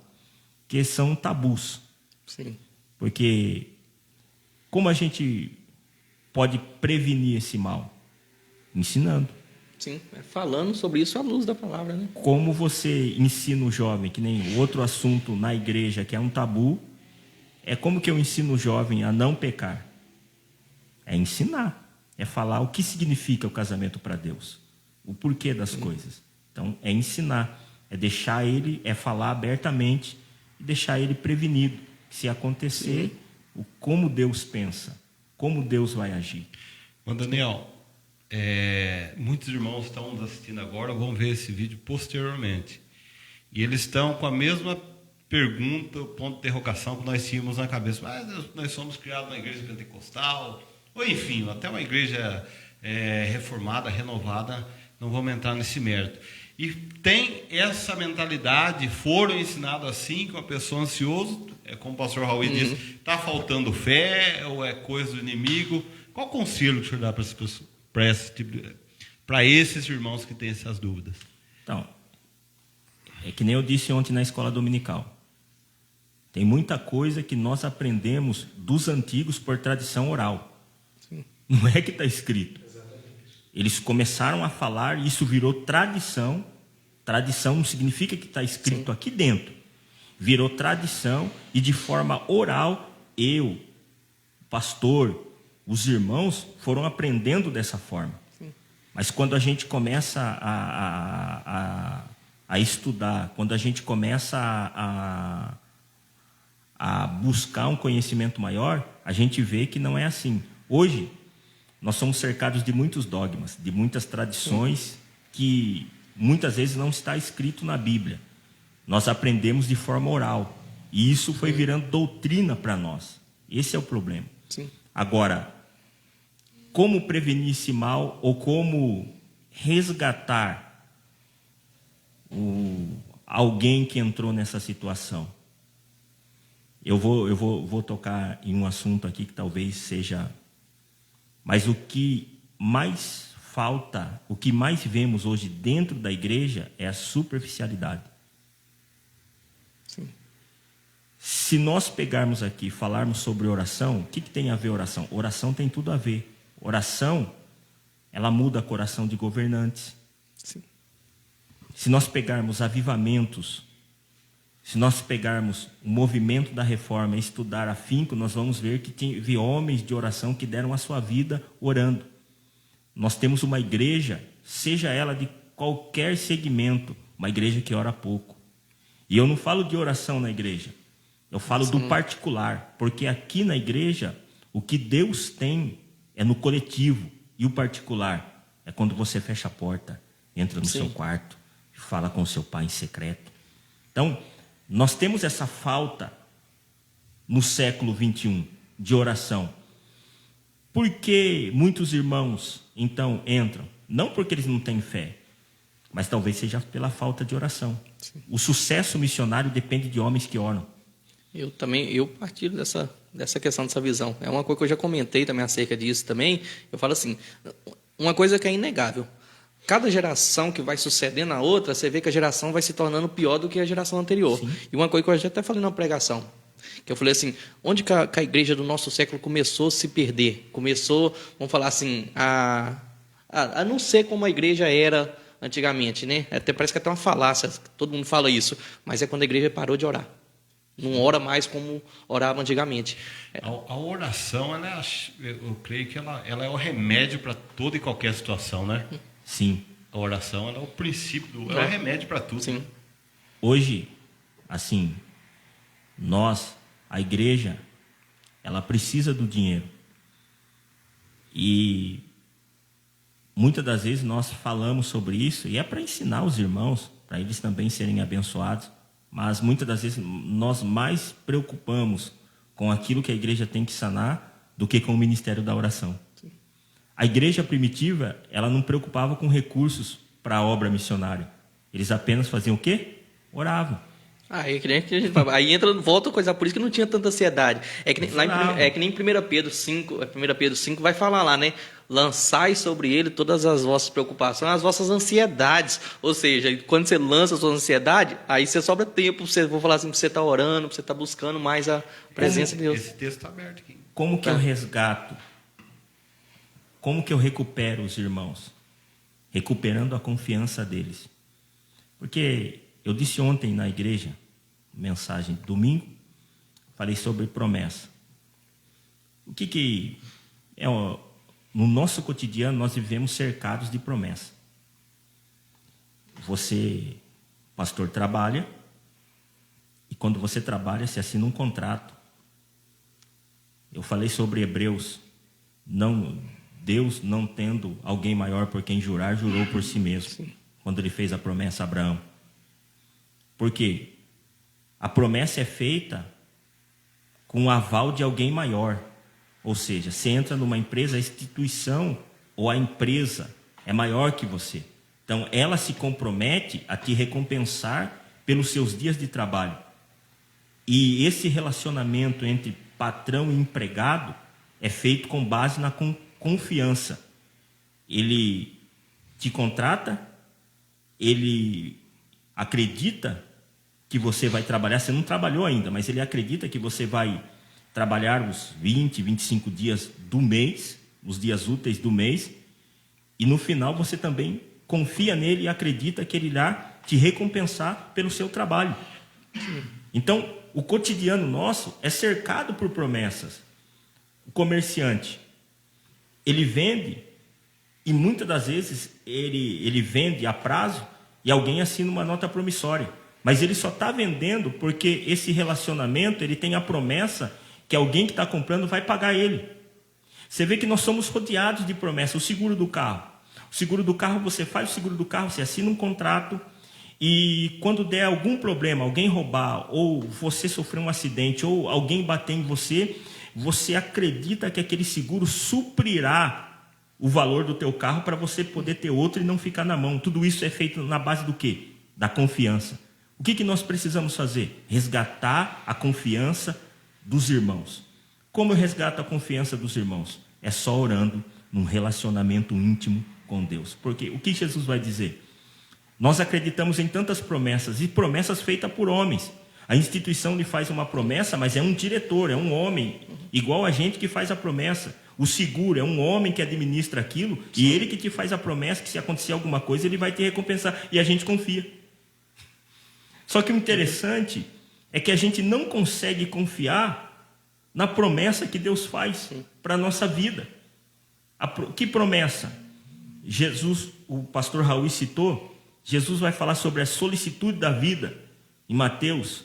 que são tabus. Sim. Porque como a gente pode prevenir esse mal? Ensinando. Sim, falando sobre isso à luz da palavra, né? Como você ensina o jovem, que nem outro assunto na igreja que é um tabu, é como que eu ensino o jovem a não pecar? É ensinar, é falar o que significa o casamento para Deus, o porquê das coisas. Então, é ensinar, é deixar ele, é falar abertamente e deixar ele prevenido. Se acontecer, como Deus pensa, como Deus vai agir. Bom, Daniel, muitos irmãos estão nos assistindo agora, vão ver esse vídeo posteriormente. E eles estão com a mesma pergunta, ponto de interrogação que nós tínhamos na cabeça. Mas nós somos criados na igreja pentecostal, ou enfim, até uma igreja reformada, renovada, não vamos entrar nesse mérito. E tem essa mentalidade, foram ensinados assim, que uma pessoa ansiosa, como o pastor Raul disse, está faltando fé, ou é coisa do inimigo. Qual conselho que o senhor dá para esses irmãos que têm essas dúvidas? Então, é que nem eu disse ontem na escola dominical. Tem muita coisa que nós aprendemos dos antigos por tradição oral. Não é que está escrito. Eles começaram a falar e isso virou tradição. Tradição não significa que está escrito aqui dentro. Virou tradição e de forma oral, eu, o pastor, os irmãos foram aprendendo dessa forma. Mas quando a gente começa a estudar, quando a gente começa a buscar um conhecimento maior, a gente vê que não é assim. Hoje, nós somos cercados de muitos dogmas, de muitas tradições que muitas vezes não está escrito na Bíblia. Nós aprendemos de forma oral. E isso foi virando doutrina para nós. Esse é o problema. Sim. Agora, como prevenir esse mal ou como resgatar alguém que entrou nessa situação? Eu vou tocar em um assunto aqui que talvez seja... Mas o que mais falta, o que mais vemos hoje dentro da igreja é a superficialidade. Sim. Se nós pegarmos aqui e falarmos sobre oração, o que tem a ver oração? Oração tem tudo a ver. Oração, ela muda o coração de governantes. Sim. Se nós pegarmos avivamentos, se nós pegarmos o movimento da reforma e estudar afinco, nós vamos ver que teve homens de oração que deram a sua vida orando. nós temos uma igreja, seja ela de qualquer segmento, uma igreja que ora pouco. E eu não falo de oração na igreja, eu falo do particular, porque aqui na igreja, o que Deus tem é no coletivo, e o particular é quando você fecha a porta, entra no seu quarto, e fala com o seu pai em secreto. Então, nós temos essa falta no século 21 de oração. Por que muitos irmãos, então, entram? Não porque eles não têm fé, mas talvez seja pela falta de oração. Sim. O sucesso missionário depende de homens que oram. Eu partilho dessa questão, dessa visão. É uma coisa que eu já comentei também acerca disso também. Eu falo assim, uma coisa que é inegável. Cada geração que vai sucedendo a outra, você vê que a geração vai se tornando pior do que a geração anterior. Sim. E uma coisa que eu já até falei na pregação, que eu falei assim, onde que a igreja do nosso século começou a se perder? Começou, vamos falar assim, a não ser como a igreja era antigamente, né? Até parece que é até uma falácia, todo mundo fala isso, mas é quando a igreja parou de orar. Não ora mais como orava antigamente. A oração, eu creio que ela é o remédio para toda e qualquer situação, né? Sim. A oração ela é o princípio, é o remédio para tudo. Sim. Hoje, assim, a igreja, ela precisa do dinheiro. E muitas das vezes nós falamos sobre isso, e é para ensinar os irmãos, para eles também serem abençoados. Mas muitas das vezes nós mais preocupamos com aquilo que a igreja tem que sanar do que com o ministério da oração. Sim. A igreja primitiva, ela não preocupava com recursos para a obra missionária. Eles apenas faziam o quê? Oravam. Aí volta a coisa, por isso que não tinha tanta ansiedade. É que nem 1 Pedro 5 vai falar lá, né? Lançai sobre ele todas as vossas preocupações, as vossas ansiedades. Ou seja, quando você lança a sua ansiedade, aí você sobra tempo, vou falar assim, para você estar orando, para você estar buscando mais a presença de Deus. Esse texto está aberto aqui. Como que eu resgato? Como que eu recupero os irmãos? Recuperando a confiança deles. Porque eu disse ontem na igreja, mensagem domingo, falei sobre promessa. O que é... No nosso cotidiano, nós vivemos cercados de promessa. Você, pastor, trabalha, e quando você trabalha, você assina um contrato. Eu falei sobre Hebreus, Deus não tendo alguém maior por quem jurar, jurou por si mesmo. Sim. Quando ele fez a promessa a Abraão. Por quê? A promessa é feita com o aval de alguém maior. Ou seja, você entra numa empresa, a instituição ou a empresa é maior que você. Então, ela se compromete a te recompensar pelos seus dias de trabalho. E esse relacionamento entre patrão e empregado é feito com base na confiança. Ele te contrata, ele acredita que você vai trabalhar, você não trabalhou ainda, mas ele acredita que você vai trabalhar os 20, 25 dias do mês, os dias úteis do mês, e no final você também confia nele e acredita que ele irá te recompensar pelo seu trabalho. Então, o cotidiano nosso é cercado por promessas. O comerciante, ele vende, e muitas das vezes ele vende a prazo e alguém assina uma nota promissória. Mas ele só está vendendo porque esse relacionamento ele tem a promessa que alguém que está comprando vai pagar ele. Você vê que nós somos rodeados de promessas. O seguro do carro. O seguro do carro, você faz o seguro do carro, você assina um contrato, e quando der algum problema, alguém roubar, ou você sofrer um acidente, ou alguém bater em você, você acredita que aquele seguro suprirá o valor do teu carro para você poder ter outro e não ficar na mão. Tudo isso é feito na base do quê? Da confiança. O que nós precisamos fazer? Resgatar a confiança dos irmãos. Como eu resgato a confiança dos irmãos? É só orando num relacionamento íntimo com Deus. Porque o que Jesus vai dizer? Nós acreditamos em tantas promessas, e promessas feitas por homens. A instituição lhe faz uma promessa, mas é um diretor, é um homem, igual a gente que faz a promessa. O seguro é um homem que administra aquilo, e ele que te faz a promessa que se acontecer alguma coisa, ele vai te recompensar, e a gente confia. Só que o interessante é que a gente não consegue confiar na promessa que Deus faz para a nossa vida. Que promessa? Jesus, o pastor Raul citou, Jesus vai falar sobre a solicitude da vida em Mateus,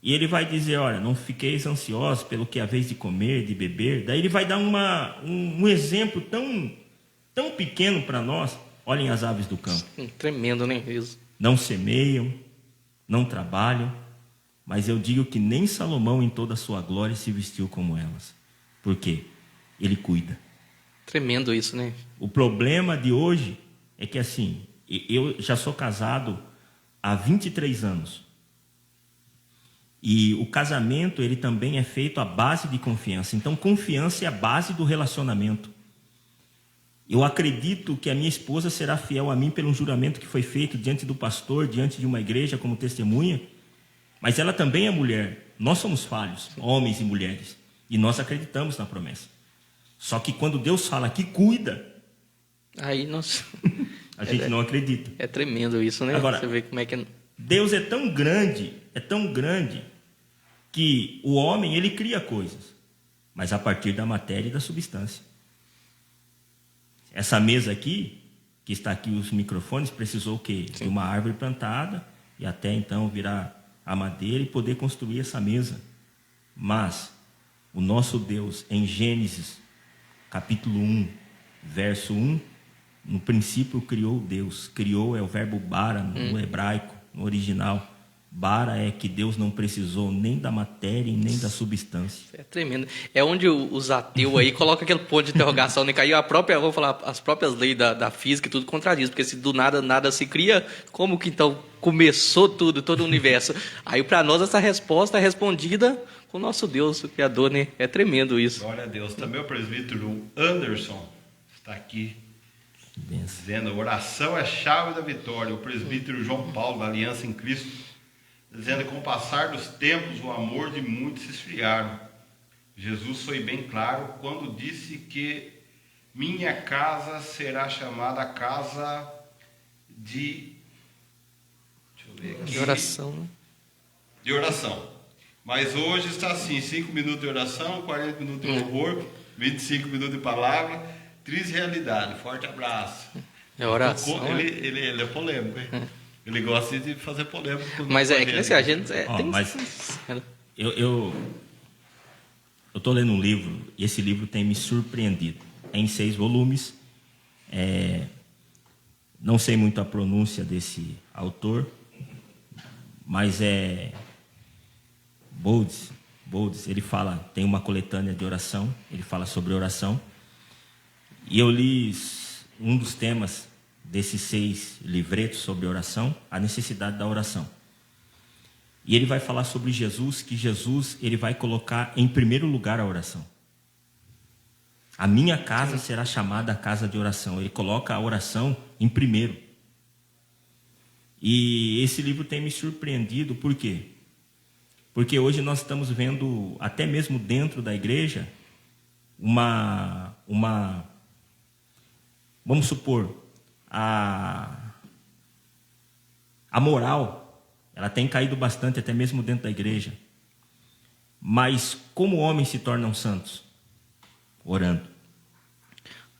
e ele vai dizer, olha, não fiqueis ansiosos pelo que haveis de comer, de beber. Daí ele vai dar um exemplo tão pequeno para nós. Olhem as aves do campo. Tremendo, né? Isso. Não semeiam, não trabalham, mas eu digo que nem Salomão em toda a sua glória se vestiu como elas. Por quê? Ele cuida. Tremendo isso, né? O problema de hoje é que, assim, eu já sou casado há 23 anos. E o casamento, ele também é feito à base de confiança. Então, confiança é a base do relacionamento. Eu acredito que a minha esposa será fiel a mim pelo juramento que foi feito diante do pastor, diante de uma igreja como testemunha. Mas ela também é mulher. Nós somos falhos, homens e mulheres. E nós acreditamos na promessa. Só que quando Deus fala que cuida, aí nós... a gente não acredita. É tremendo isso, né? Agora, você vê como é que... Deus é tão grande, que o homem, ele cria coisas, mas a partir da matéria e da substância. Essa mesa aqui, que está aqui os microfones, precisou o quê? De uma árvore plantada, e até então virar a madeira e poder construir essa mesa. Mas o nosso Deus, em Gênesis, capítulo 1, verso 1, no princípio criou Deus. Criou é o verbo bara no hebraico, no original. Bara é que Deus não precisou nem da matéria e nem da substância. É tremendo. É onde os ateus aí colocam aquele ponto de interrogação, né? Caiu vou falar, as próprias leis da física e tudo contradiz, porque se do nada se cria, como que então começou tudo, todo o universo? Aí para nós essa resposta é respondida com o nosso Deus, o Criador, né? É tremendo isso. Glória a Deus. Também o presbítero Anderson está aqui dizendo, oração é chave da vitória. O presbítero João Paulo, da Aliança em Cristo, dizendo que com o passar dos tempos o amor de muitos se esfriaram. Jesus foi bem claro quando disse que minha casa será chamada casa de... Deixa eu ver aqui. De oração, né? De oração. Mas hoje está assim, 5 minutos de oração, 40 minutos de louvor, 25 minutos de palavra, triste realidade. Forte abraço. É oração. Ele é polêmico, hein? Ele gosta de fazer polêmica. Mas é que assim, a gente... Eu estou lendo um livro, e esse livro tem me surpreendido. É em 6 volumes. Não sei muito a pronúncia desse autor, mas é... Boldes, ele fala, tem uma coletânea de oração, ele fala sobre oração. E eu li um dos temas desses 6 livretos sobre oração, a necessidade da oração. E ele vai falar sobre Jesus, que Jesus ele vai colocar em primeiro lugar a oração. A minha casa será chamada a casa de oração. Ele coloca a oração em primeiro. E esse livro tem me surpreendido, por quê? Porque hoje nós estamos vendo, até mesmo dentro da igreja, vamos supor, a moral, ela tem caído bastante, até mesmo dentro da igreja. Mas como homens se tornam santos? Orando.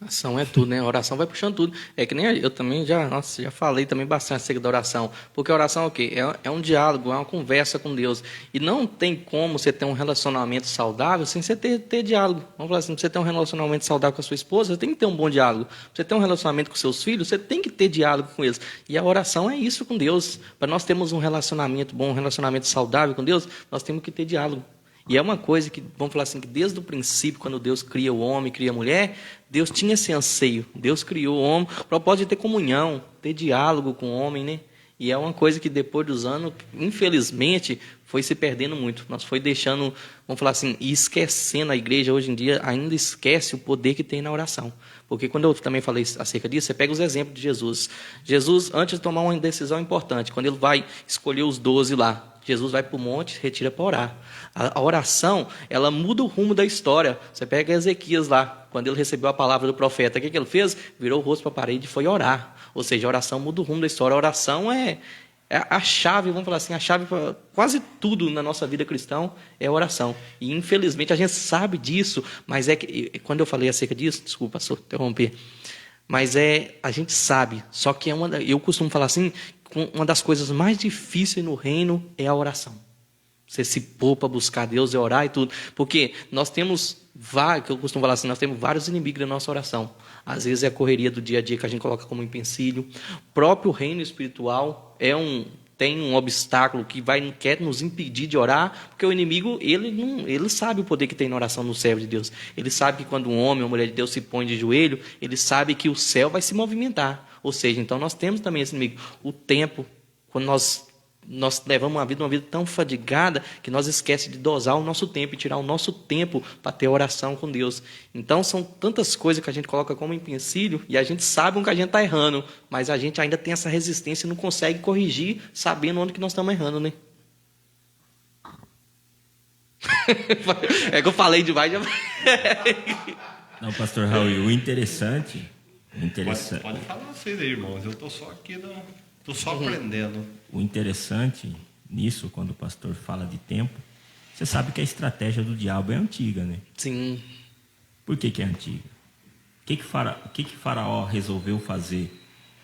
Oração é tudo, né? A oração vai puxando tudo. É que nem eu também já falei também bastante acerca da oração. Porque a oração é o quê? É um diálogo, é uma conversa com Deus. E não tem como você ter um relacionamento saudável sem você ter diálogo. Vamos falar assim, para você ter um relacionamento saudável com a sua esposa, você tem que ter um bom diálogo. Para você ter um relacionamento com seus filhos, você tem que ter diálogo com eles. E a oração é isso com Deus. Para nós termos um relacionamento bom, um relacionamento saudável com Deus, nós temos que ter diálogo. E é uma coisa que, vamos falar assim, que desde o princípio, quando Deus cria o homem, cria a mulher, Deus tinha esse anseio. Deus criou o homem, o propósito de ter comunhão, ter diálogo com o homem, né? E é uma coisa que depois dos anos, infelizmente, foi se perdendo muito. Nós foi deixando, vamos falar assim, e esquecendo. A igreja hoje em dia ainda esquece o poder que tem na oração. Porque quando eu também falei acerca disso, você pega os exemplos de Jesus. Jesus, antes de tomar uma decisão importante, quando ele vai escolher os 12 lá, Jesus vai para o monte, se retira para orar. A oração, ela muda o rumo da história. Você pega Ezequias lá, quando ele recebeu a palavra do profeta, o que ele fez? Virou o rosto para a parede e foi orar. Ou seja, a oração muda o rumo da história. A oração é a chave, vamos falar assim, a chave para quase tudo na nossa vida cristã é a oração. E infelizmente a gente sabe disso, mas é que, quando eu falei acerca disso, desculpa, só interromper, Mas a gente sabe, só que eu costumo falar assim, uma das coisas mais difíceis no reino é a oração. Você se pôr para buscar Deus e orar e tudo. Porque nós temos que eu costumo falar assim, nós temos vários inimigos na nossa oração. Às vezes é a correria do dia a dia que a gente coloca como empecilho. O próprio reino espiritual tem um obstáculo que quer nos impedir de orar, porque o inimigo, ele sabe o poder que tem na oração no servo de Deus. Ele sabe que quando um homem ou mulher de Deus se põe de joelho, ele sabe que o céu vai se movimentar. Ou seja, então nós temos também esse inimigo. O tempo, quando nós levamos uma vida tão fadigada que nós esquecemos de dosar o nosso tempo e tirar o nosso tempo para ter oração com Deus. Então, são tantas coisas que a gente coloca como empecilho e a gente sabe onde a gente está errando, mas a gente ainda tem essa resistência e não consegue corrigir sabendo onde que nós estamos errando, né? É que eu falei demais. Não, pastor Raul, o interessante... Pode falar vocês aí, irmãos. Eu estou só aqui, estou só aprendendo. O interessante nisso, quando o pastor fala de tempo, você sabe que a estratégia do diabo é antiga, né? Sim. Por que é antiga? O que Faraó resolveu fazer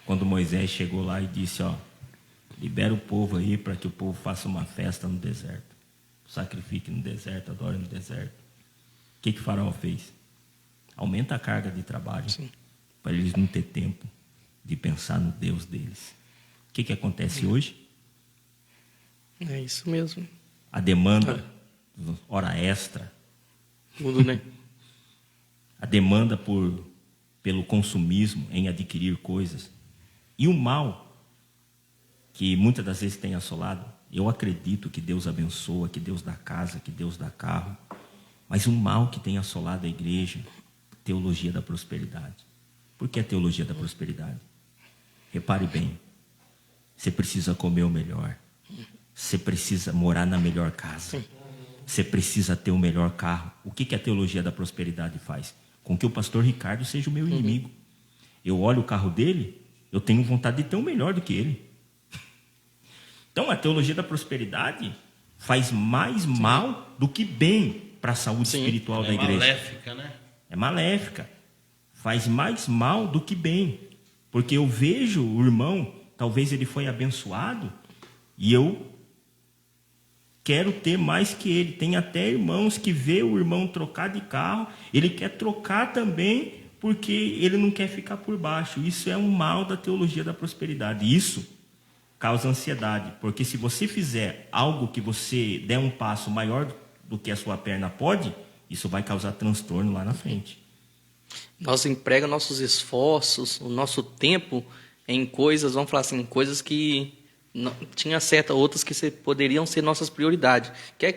quando Moisés chegou lá e disse, libera o povo aí para que o povo faça uma festa no deserto. Sacrifique no deserto, adore no deserto. O que Faraó fez? Aumenta a carga de trabalho para eles não ter tempo de pensar no Deus deles. O que acontece hoje? É isso mesmo. A demanda, hora extra. Tudo, né? A demanda pelo consumismo em adquirir coisas. E o mal que muitas das vezes tem assolado. Eu acredito que Deus abençoa, que Deus dá casa, que Deus dá carro. Mas o mal que tem assolado a igreja, teologia da prosperidade. Por que a teologia da prosperidade? Repare bem. Você precisa comer o melhor. Você precisa morar na melhor casa. Você precisa ter o melhor carro. O que a teologia da prosperidade faz? Com que o pastor Ricardo seja o meu inimigo. Eu olho o carro dele, eu tenho vontade de ter um melhor do que ele. Então, a teologia da prosperidade faz mais mal do que bem para a saúde espiritual da igreja. É maléfica, né? É maléfica. Faz mais mal do que bem. Porque eu vejo o irmão, talvez ele foi abençoado, e eu quero ter mais que ele. Tem até irmãos que vê o irmão trocar de carro, ele quer trocar também, porque ele não quer ficar por baixo. Isso é um mal da teologia da prosperidade. Isso causa ansiedade, porque se você fizer algo que você der um passo maior do que a sua perna pode, isso vai causar transtorno lá na frente. Nós empregamos nossos esforços, o nosso tempo em coisas, vamos falar assim, coisas que tinha outras que poderiam ser nossas prioridades.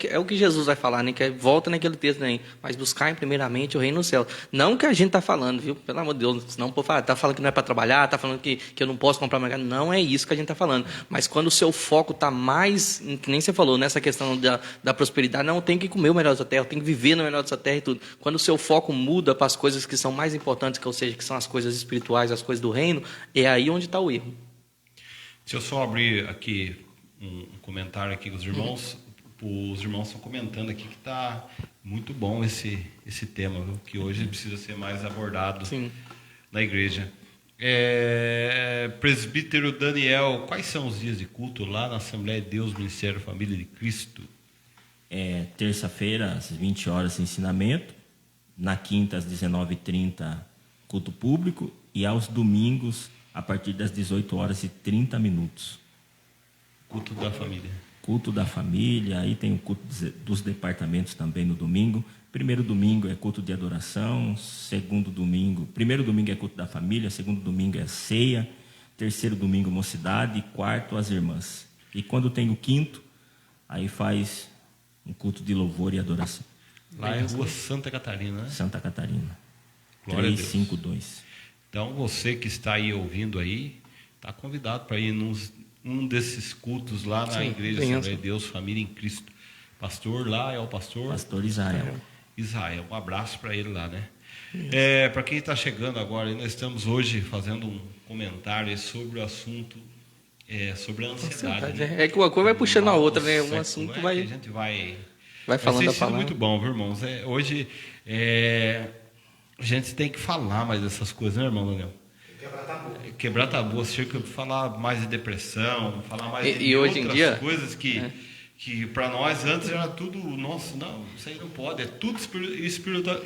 É o que Jesus vai falar, né? Que volta naquele texto aí, mas buscar primeiramente o reino do céu. Não que a gente está falando, viu? Pelo amor de Deus, senão pode falar, está falando que não é para trabalhar, está falando que eu não posso comprar mais. Não é isso que a gente está falando. Mas quando o seu foco está mais, que nem você falou, nessa questão da prosperidade, não, eu tenho que comer o melhor dessa terra, eu tenho que viver no melhor dessa terra e tudo. Quando o seu foco muda para as coisas que são mais importantes, ou seja, que são as coisas espirituais, as coisas do reino, é aí onde está o erro. Se eu só abrir aqui um comentário aqui com os irmãos estão comentando aqui que está muito bom esse tema, viu? Que hoje precisa ser mais abordado na igreja. Presbítero Daniel, quais são os dias de culto lá na Assembleia de Deus, Ministério Família de Cristo? Terça-feira, às 20 horas, ensinamento. Na quinta, às 19h30, culto público. E aos domingos, a partir das 18h30. Culto da família. Culto da família, aí tem o culto dos departamentos também no domingo. Primeiro domingo é culto de adoração, primeiro domingo é culto da família, segundo domingo é ceia, terceiro domingo mocidade, quarto as irmãs. E quando tem o quinto, aí faz um culto de louvor e adoração. Lá é Rua Santa Catarina, né? Santa Catarina. Glória 352. Então, você que está aí ouvindo aí, está convidado para ir num desses cultos lá na Igreja Assembleia de Deus, Família em Cristo. Pastor lá é o pastor Israel. Israel, um abraço para ele lá, né? Para quem está chegando agora, nós estamos hoje fazendo um comentário sobre o assunto, sobre a ansiedade. É que uma coisa vai puxando a outra, né? Um assunto que vai... a gente vai falando da palavra. Muito bom, viu, irmãos? Hoje... a gente tem que falar mais dessas coisas, né, irmão Daniel? Quebrar tabu, acerca de falar mais de depressão, falar mais de hoje em outras dia, coisas que para nós antes era tudo, nossa, não, isso aí não pode, é tudo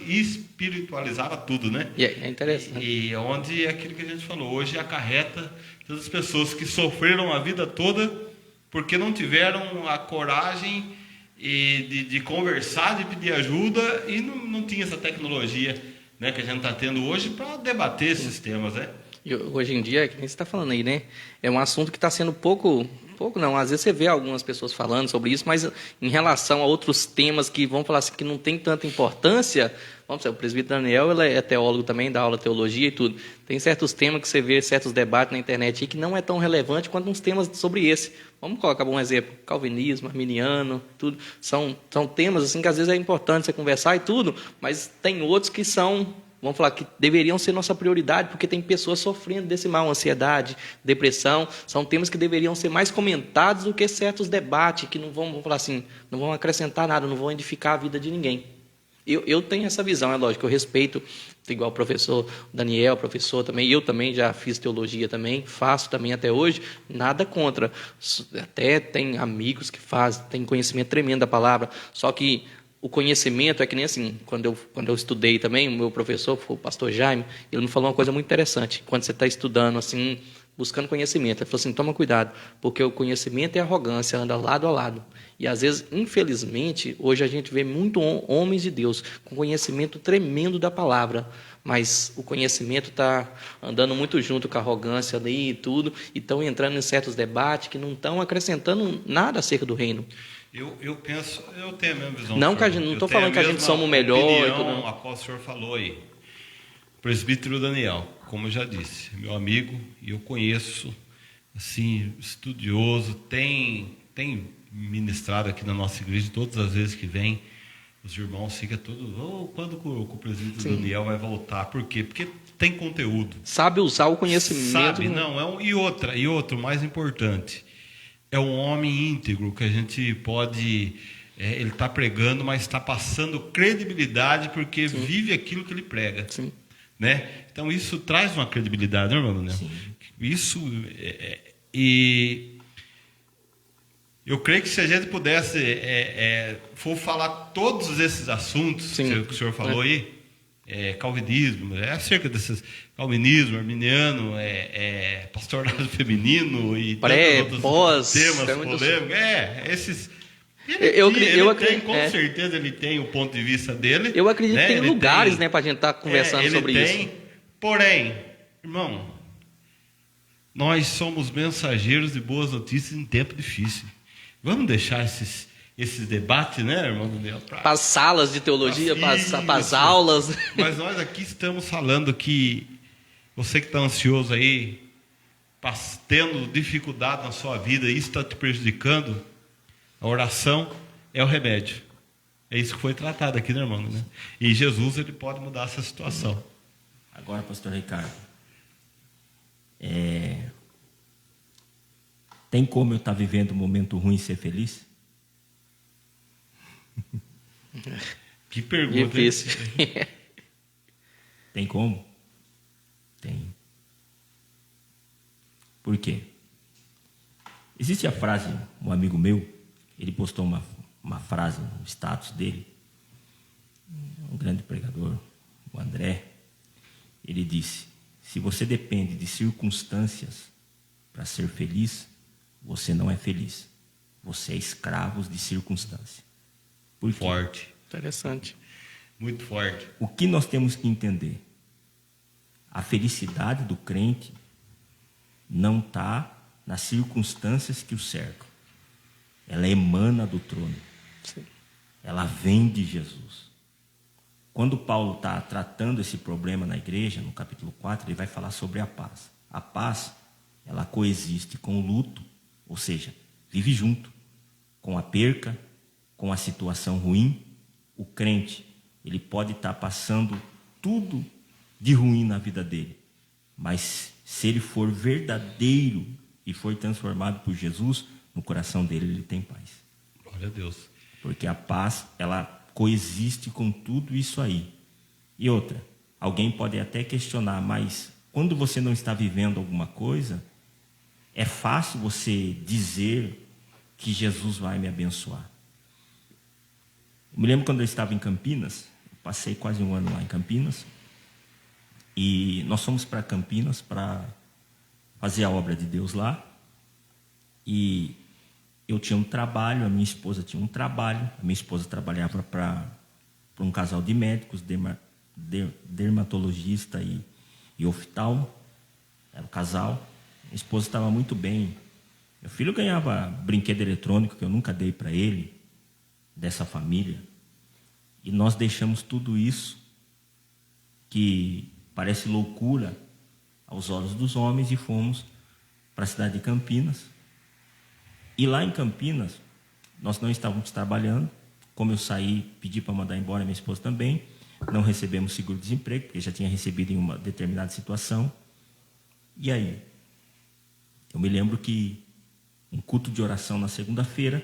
espiritualizava tudo, né? E é interessante. E onde é aquilo que a gente falou, hoje acarreta todas as pessoas que sofreram a vida toda porque não tiveram a coragem de conversar, de pedir ajuda e não tinha essa tecnologia, né, que a gente está tendo hoje para debater esses temas, né? E hoje em dia, que nem você está falando aí, né? É um assunto que está sendo pouco não. Às vezes você vê algumas pessoas falando sobre isso, mas em relação a outros temas que vão falar assim, que não tem tanta importância, vamos dizer, o presbítero Daniel, ele é teólogo também, dá aula de teologia e tudo. Tem certos temas que você vê, certos debates na internet aí, que não é tão relevante quanto uns temas sobre esse. Vamos colocar um exemplo, calvinismo, arminiano, tudo. São temas assim que às vezes é importante você conversar e tudo, mas tem outros que são, vamos falar, que deveriam ser nossa prioridade, porque tem pessoas sofrendo desse mal, ansiedade, depressão. São temas que deveriam ser mais comentados do que certos debates que não vão, vamos falar assim, não vão acrescentar nada, não vão edificar a vida de ninguém. Eu tenho essa visão, é lógico, eu respeito, igual o professor Daniel, professor também, eu também já fiz teologia também, faço também até hoje, nada contra. Até tem amigos que fazem, tem conhecimento tremendo da palavra, só que o conhecimento é que nem assim, quando eu estudei também, o meu professor, o pastor Jaime, ele me falou uma coisa muito interessante. Quando você está estudando, assim, buscando conhecimento, ele falou assim, toma cuidado, porque o conhecimento e a arrogância andam lado a lado. E às vezes, infelizmente, hoje a gente vê muito homens de Deus com conhecimento tremendo da palavra, mas o conhecimento está andando muito junto com a arrogância ali e tudo, e estão entrando em certos debates que não estão acrescentando nada acerca do reino. Eu penso, eu tenho a mesma visão. Não que a gente, não estou falando que a gente somos o melhor. E tudo. Após o senhor falou aí, o presbítero Daniel, como eu já disse, meu amigo, e eu conheço, assim, estudioso, tem ministrado aqui na nossa igreja, todas as vezes que vem, os irmãos ficam todos, quando o presbítero Daniel vai voltar? Por quê? Porque tem conteúdo. Sabe usar o conhecimento. Sabe, não, e outro, mais importante, é um homem íntegro que a gente pode, ele está pregando, mas está passando credibilidade porque vive aquilo que ele prega. Sim. Né? Então isso traz uma credibilidade, né, irmão Daniel? Sim. Isso, e eu creio que se a gente pudesse for falar todos esses assuntos que o senhor falou aí, calvinismo, acerca desses calvinismo, arminiano, pastorado feminino e pós, temas polêmicos, esses. Com certeza ele tem o ponto de vista dele. Eu acredito que tem ele lugares, para a gente estar conversando sobre isso. Porém, irmão, nós somos mensageiros de boas notícias em tempo difícil. Vamos deixar esses debates, né, irmão Daniel? Para as salas de teologia, para as aulas. Mas nós aqui estamos falando que você que está ansioso aí, tendo dificuldade na sua vida, isso está te prejudicando, a oração é o remédio. É isso que foi tratado aqui, né, irmão? Né? E Jesus, ele pode mudar essa situação. Agora, pastor Ricardo, tem como eu estar vivendo um momento ruim e ser feliz? Que pergunta. Difícil. Tem como? Tem. Por quê? Existe a frase, um amigo meu, ele postou uma frase no status dele, um grande pregador, o André, ele disse, se você depende de circunstâncias para ser feliz, você não é feliz. Você é escravo de circunstância. Por quê? Forte. Interessante. Muito forte. O que nós temos que entender? A felicidade do crente não está nas circunstâncias que o cercam. Ela emana do trono. Sim. Ela vem de Jesus. Quando Paulo está tratando esse problema na igreja, no capítulo 4, ele vai falar sobre a paz. A paz, ela coexiste com o luto, ou seja, vive junto com a perca, com a situação ruim. O crente, ele pode estar passando tudo de ruim na vida dele, mas se ele for verdadeiro e for transformado por Jesus, no coração dele ele tem paz. Glória a Deus. Porque a paz, ela coexiste com tudo isso aí. E outra, alguém pode até questionar, mas quando você não está vivendo alguma coisa, é fácil você dizer que Jesus vai me abençoar. Eu me lembro quando eu estava em Campinas, eu passei quase um ano lá em Campinas, e nós fomos para Campinas para fazer a obra de Deus lá, e eu tinha um trabalho, a minha esposa tinha um trabalho, a minha esposa trabalhava para um casal de médicos, dermatologista e oftalmo, era um casal. Minha esposa estava muito bem. Meu filho ganhava brinquedo eletrônico que eu nunca dei para ele, dessa família. E nós deixamos tudo isso, que parece loucura aos olhos dos homens, e fomos para a cidade de Campinas. E lá em Campinas, nós não estávamos trabalhando. Como eu saí, pedi para mandar embora minha esposa também. Não recebemos seguro-desemprego, porque já tinha recebido em uma determinada situação. E aí? Eu me lembro que um culto de oração na segunda-feira,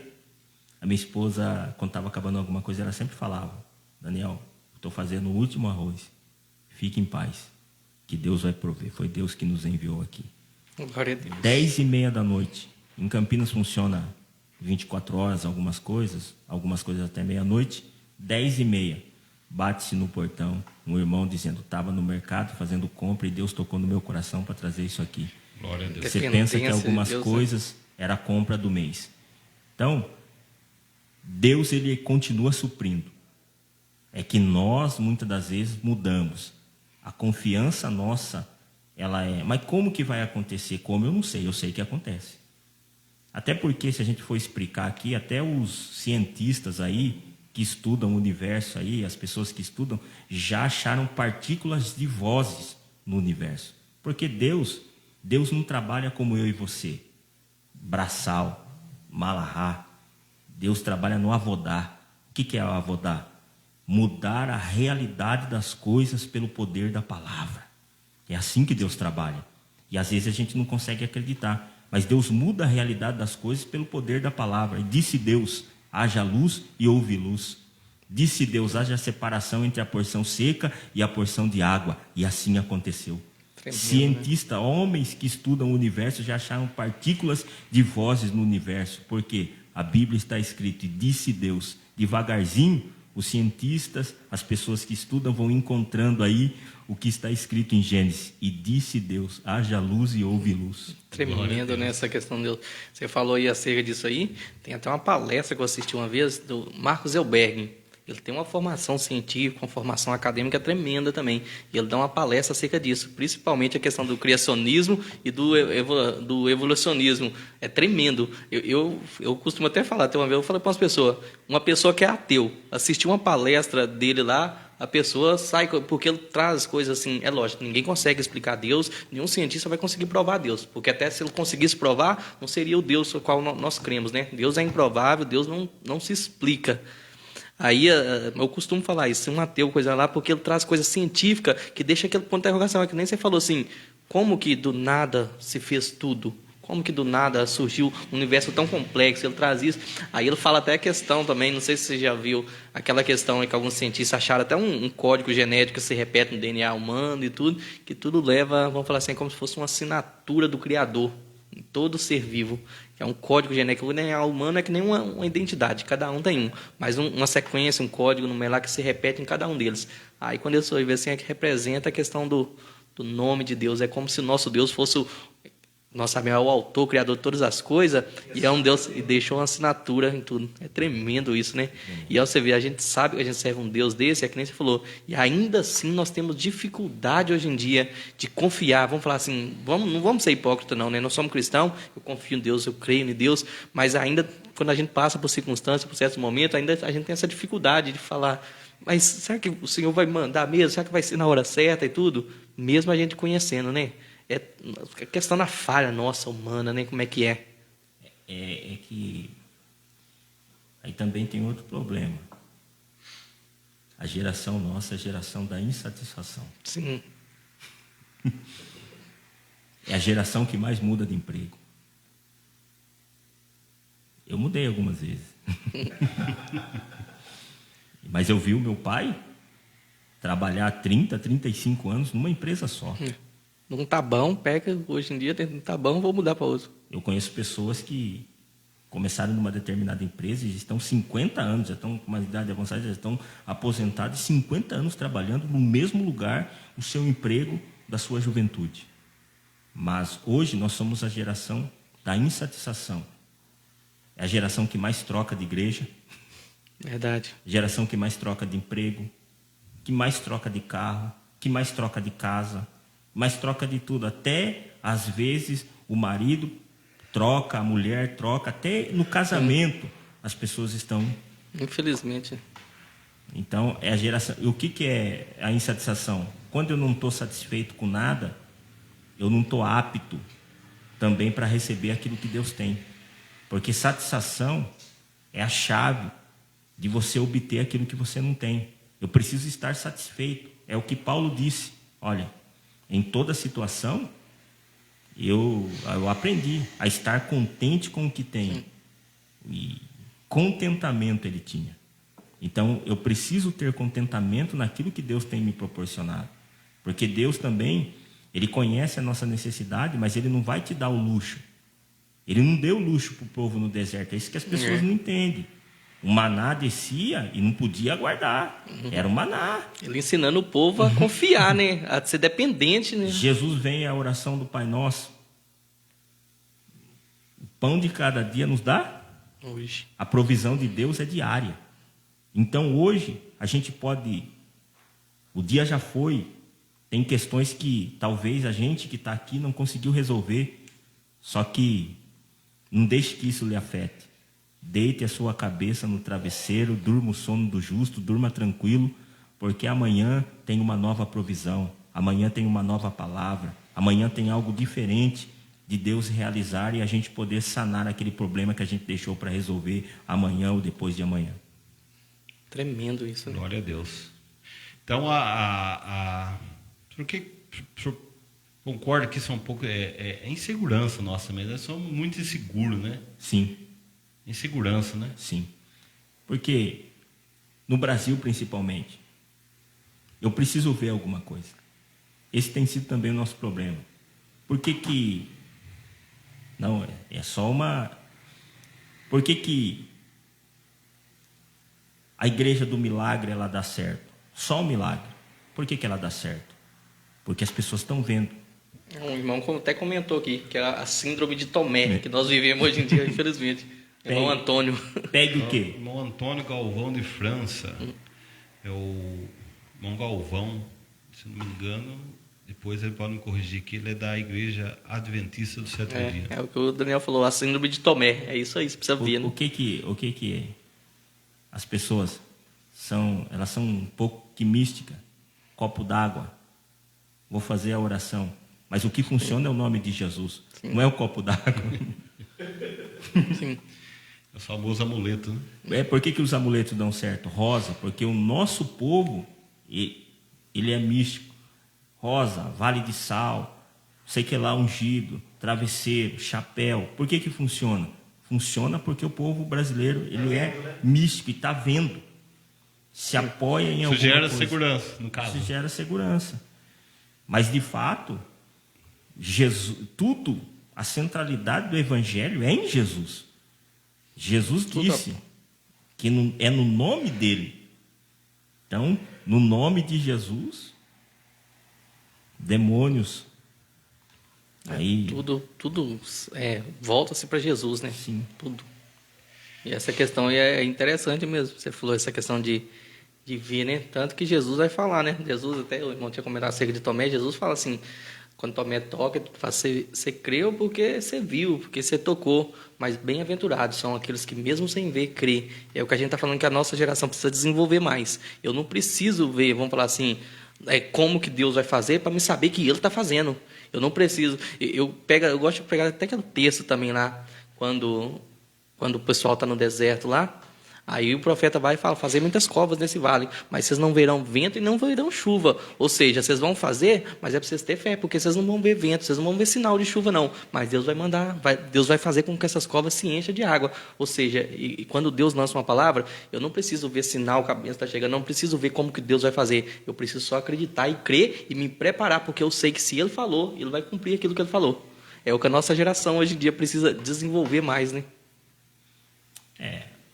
a minha esposa, quando estava acabando alguma coisa, ela sempre falava: Daniel, estou fazendo o último arroz. Fique em paz, que Deus vai prover. Foi Deus que nos enviou aqui. Glória a Deus. 10h30 da noite. Em Campinas funciona 24 horas, algumas coisas até meia-noite. 10h30, bate-se no portão um irmão dizendo: estava no mercado fazendo compra e Deus tocou no meu coração para trazer isso aqui. Glória a Deus. Você pensa que algumas Deus, coisas era a compra do mês. Então, Deus, ele continua suprindo. É que nós, muitas das vezes, mudamos. A confiança nossa, ela é... Mas como que vai acontecer? Como? Eu não sei. Eu sei que acontece. Até porque, se a gente for explicar aqui, até os cientistas aí, que estudam o universo aí, as pessoas que estudam, já acharam partículas de vozes no universo. Porque Deus não trabalha como eu e você. Braçal, malahá. Deus trabalha no avodá. O que é o avodá? Mudar a realidade das coisas pelo poder da palavra. É assim que Deus trabalha. E às vezes a gente não consegue acreditar. Mas Deus muda a realidade das coisas pelo poder da palavra. E disse Deus: haja luz e houve luz. Disse Deus: haja separação entre a porção seca e a porção de água. E assim aconteceu. Tremendo, Cientistas, homens que estudam o universo, já acharam partículas de vozes no universo. Porque a Bíblia está escrito: e disse Deus. Devagarzinho, os cientistas, as pessoas que estudam, vão encontrando aí o que está escrito em Gênesis. E disse Deus: haja luz e houve luz. Tremendo, né, essa questão de Deus. Você falou aí acerca disso aí. Tem até uma palestra que eu assisti uma vez do Marcos Elberg. Ele tem uma formação científica, uma formação acadêmica tremenda também. E ele dá uma palestra acerca disso, principalmente a questão do criacionismo e do evolucionismo. É tremendo. Eu costumo até falar, tem uma vez eu falei para uma pessoa que é ateu, assistiu uma palestra dele lá, a pessoa sai, porque ele traz coisas assim, é lógico, ninguém consegue explicar Deus, nenhum cientista vai conseguir provar Deus, porque até se ele conseguisse provar, não seria o Deus no qual nós cremos, né? Deus é improvável, Deus não se explica. Aí eu costumo falar isso, um ateu, coisa lá, porque ele traz coisa científica que deixa aquele ponto de interrogação. É que nem você falou assim, como que do nada se fez tudo? Como que do nada surgiu um universo tão complexo? Ele traz isso. Aí ele fala até a questão também, não sei se você já viu, aquela questão em que alguns cientistas acharam até um código genético que se repete no DNA humano e tudo, que tudo leva, vamos falar assim, como se fosse uma assinatura do Criador em todo ser vivo. É um código genético. O DNA humano é que nem uma identidade, cada um tem um, mas uma sequência, um código numerar que se repete em cada um deles. Aí quando eu sou assim, é que representa a questão do nome de Deus. É como se o nosso Deus fosse nós sabemos, é o autor, o criador de todas as coisas, e é um Deus e deixou uma assinatura em tudo. É tremendo isso, né? E aí você vê, a gente sabe que a gente serve um Deus desse, é que nem você falou, e ainda assim nós temos dificuldade hoje em dia de confiar. Vamos falar assim, não vamos ser hipócritas não, né? Nós somos cristãos, eu confio em Deus, eu creio em Deus, mas ainda quando a gente passa por circunstâncias, por certos momentos, ainda a gente tem essa dificuldade de falar, mas será que o Senhor vai mandar mesmo? Será que vai ser na hora certa e tudo? Mesmo a gente conhecendo, né? É questão da falha nossa, humana, né? Como é que é? É que aí também tem outro problema. A geração nossa é a geração da insatisfação. Sim. É a geração que mais muda de emprego. Eu mudei algumas vezes. Mas eu vi o meu pai trabalhar 30, 35 anos numa empresa só. Não tá bom, pega, hoje em dia não tá bom, vou mudar para outro. Eu conheço pessoas que começaram numa determinada empresa e estão 50 anos, já estão com uma idade avançada, já estão aposentados, 50 anos trabalhando no mesmo lugar, o seu emprego da sua juventude. Mas hoje nós somos a geração da insatisfação. É a geração que mais troca de igreja, Verdade. geração que mais troca de emprego, que mais troca de carro, que mais troca de casa, mais troca de tudo. Até, às vezes, o marido troca, a mulher troca, até no casamento as pessoas estão. Infelizmente. Então, é a geração. E o que é a insatisfação? Quando eu não estou satisfeito com nada, eu não estou apto também para receber aquilo que Deus tem. Porque satisfação é a chave de você obter aquilo que você não tem. Eu preciso estar satisfeito. É o que Paulo disse. Olha, em toda situação, eu aprendi a estar contente com o que tenho. E contentamento ele tinha. Então, eu preciso ter contentamento naquilo que Deus tem me proporcionado. Porque Deus também, Ele conhece a nossa necessidade, mas Ele não vai te dar o luxo. Ele não deu luxo para o povo no deserto. É isso que as pessoas não entendem. O maná descia e não podia guardar. Era o maná. Ele ensinando o povo a confiar, né? A ser dependente, né? Jesus vem à oração do Pai Nosso. O pão de cada dia nos dá. Hoje. A provisão de Deus é diária. Então hoje a gente pode... O dia já foi. Tem questões que talvez a gente que está aqui não conseguiu resolver. Só que não deixe que isso lhe afete. Deite a sua cabeça no travesseiro, durma o sono do justo, durma tranquilo, porque amanhã tem uma nova provisão, amanhã tem uma nova palavra, amanhã tem algo diferente de Deus realizar e a gente poder sanar aquele problema que a gente deixou para resolver amanhã ou depois de amanhã. Tremendo isso, né? Glória a Deus. Então, porque o senhor concorda que isso é um pouco insegurança nossa mesmo? Nós somos muito inseguros, né? Sim. Insegurança, né? Sim. Porque no Brasil, principalmente, eu preciso ver alguma coisa. Esse tem sido também o nosso problema. Por que não, é só uma... Por que a igreja do milagre ela dá certo? Só o milagre. Por que ela dá certo? Porque as pessoas estão vendo. Um irmão até comentou aqui, que é a síndrome de Tomé, que nós vivemos hoje em dia, infelizmente. Irmão Antônio. Pegue o quê? Irmão Antônio Galvão de França. É o irmão Galvão, se não me engano, depois ele pode me corrigir aqui, ele é da Igreja Adventista do Sétimo Dia. É o que o Daniel falou, a síndrome de Tomé. É isso aí, você precisa ver, né? O que é? As pessoas elas são um pouco que mística. Copo d'água. Vou fazer a oração. Mas o que funciona é o nome de Jesus. Sim. Não é o copo d'água. Sim. É o famoso amuleto, né? Por que os amuletos dão certo? Rosa, porque o nosso povo, ele é místico. Rosa, vale de sal, sei que lá, ungido, travesseiro, chapéu. Por que funciona? Funciona porque o povo brasileiro, ele é místico e está vendo. Se apoia em alguma coisa. Isso gera segurança, no caso. Isso gera segurança. Mas, de fato, Jesus, tudo, a centralidade do Evangelho é em Jesus. Jesus disse que é no nome dele. Então, no nome de Jesus, demônios. Aí, tudo volta-se para Jesus, né? Sim. Tudo. E essa questão é interessante mesmo. Você falou essa questão de ver, né? Tanto que Jesus vai falar, né? Jesus, até o irmão tinha comentado acerca de Tomé, Jesus fala assim, quando Tomé toca, você creu porque você viu, porque você tocou, mas bem-aventurados são aqueles que mesmo sem ver, crê. É o que a gente está falando que a nossa geração precisa desenvolver mais. Eu não preciso ver, vamos falar assim, como que Deus vai fazer para me saber que Ele está fazendo. Eu não preciso. Eu gosto de pegar até aquele texto também lá, quando o pessoal está no deserto lá, Aí o profeta vai e fala, fazer muitas covas nesse vale, mas vocês não verão vento e não verão chuva. Ou seja, vocês vão fazer, mas é para vocês terem fé, porque vocês não vão ver vento, vocês não vão ver sinal de chuva não. Mas Deus vai mandar, Deus vai fazer com que essas covas se enchem de água. Ou seja, e quando Deus lança uma palavra, eu não preciso ver sinal que a bênção está chegando, não preciso ver como que Deus vai fazer. Eu preciso só acreditar e crer e me preparar, porque eu sei que se Ele falou, Ele vai cumprir aquilo que Ele falou. É o que a nossa geração hoje em dia precisa desenvolver mais, né?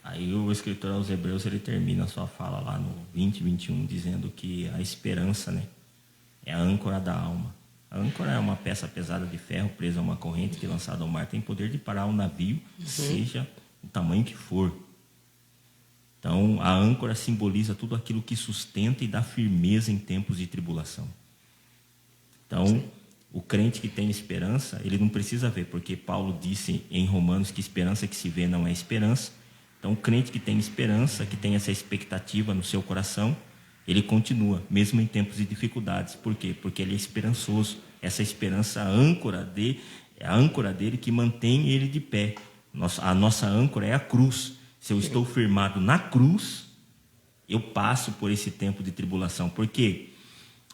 Aí o escritor aos Hebreus, ele termina a sua fala lá no 20, 21, dizendo que a esperança, né, é a âncora da alma. A âncora é uma peça pesada de ferro presa a uma corrente que, lançada ao mar, tem poder de parar um navio, seja o tamanho que for. Então, a âncora simboliza tudo aquilo que sustenta e dá firmeza em tempos de tribulação. Então, o crente que tem esperança, ele não precisa ver, porque Paulo disse em Romanos que esperança que se vê não é esperança. Então, o crente que tem esperança, que tem essa expectativa no seu coração, ele continua, mesmo em tempos de dificuldades. Por quê? Porque ele é esperançoso. Essa esperança, é a âncora dele que mantém ele de pé. A nossa âncora é a cruz. Se eu estou firmado na cruz, eu passo por esse tempo de tribulação. Por quê?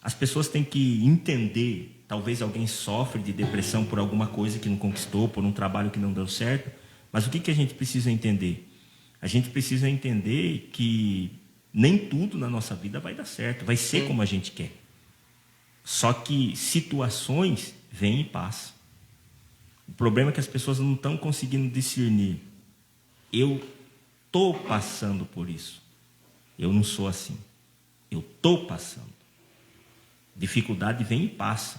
As pessoas têm que entender, talvez alguém sofre de depressão por alguma coisa que não conquistou, por um trabalho que não deu certo, mas o que a gente precisa entender? A gente precisa entender que nem tudo na nossa vida vai dar certo, vai ser como a gente quer. Só que situações vêm e passam. O problema é que as pessoas não estão conseguindo discernir. Eu estou passando por isso. Eu não sou assim. Eu estou passando. Dificuldade vem e passa.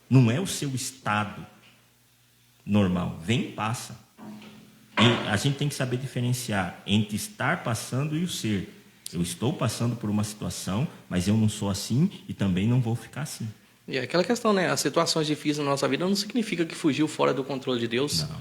Não é o seu estado normal. Vem e passa. E a gente tem que saber diferenciar entre estar passando e o ser. Eu estou passando por uma situação, mas eu não sou assim e também não vou ficar assim. E é aquela questão, né? As situações difíceis na nossa vida não significa que fugiu fora do controle de Deus. Não.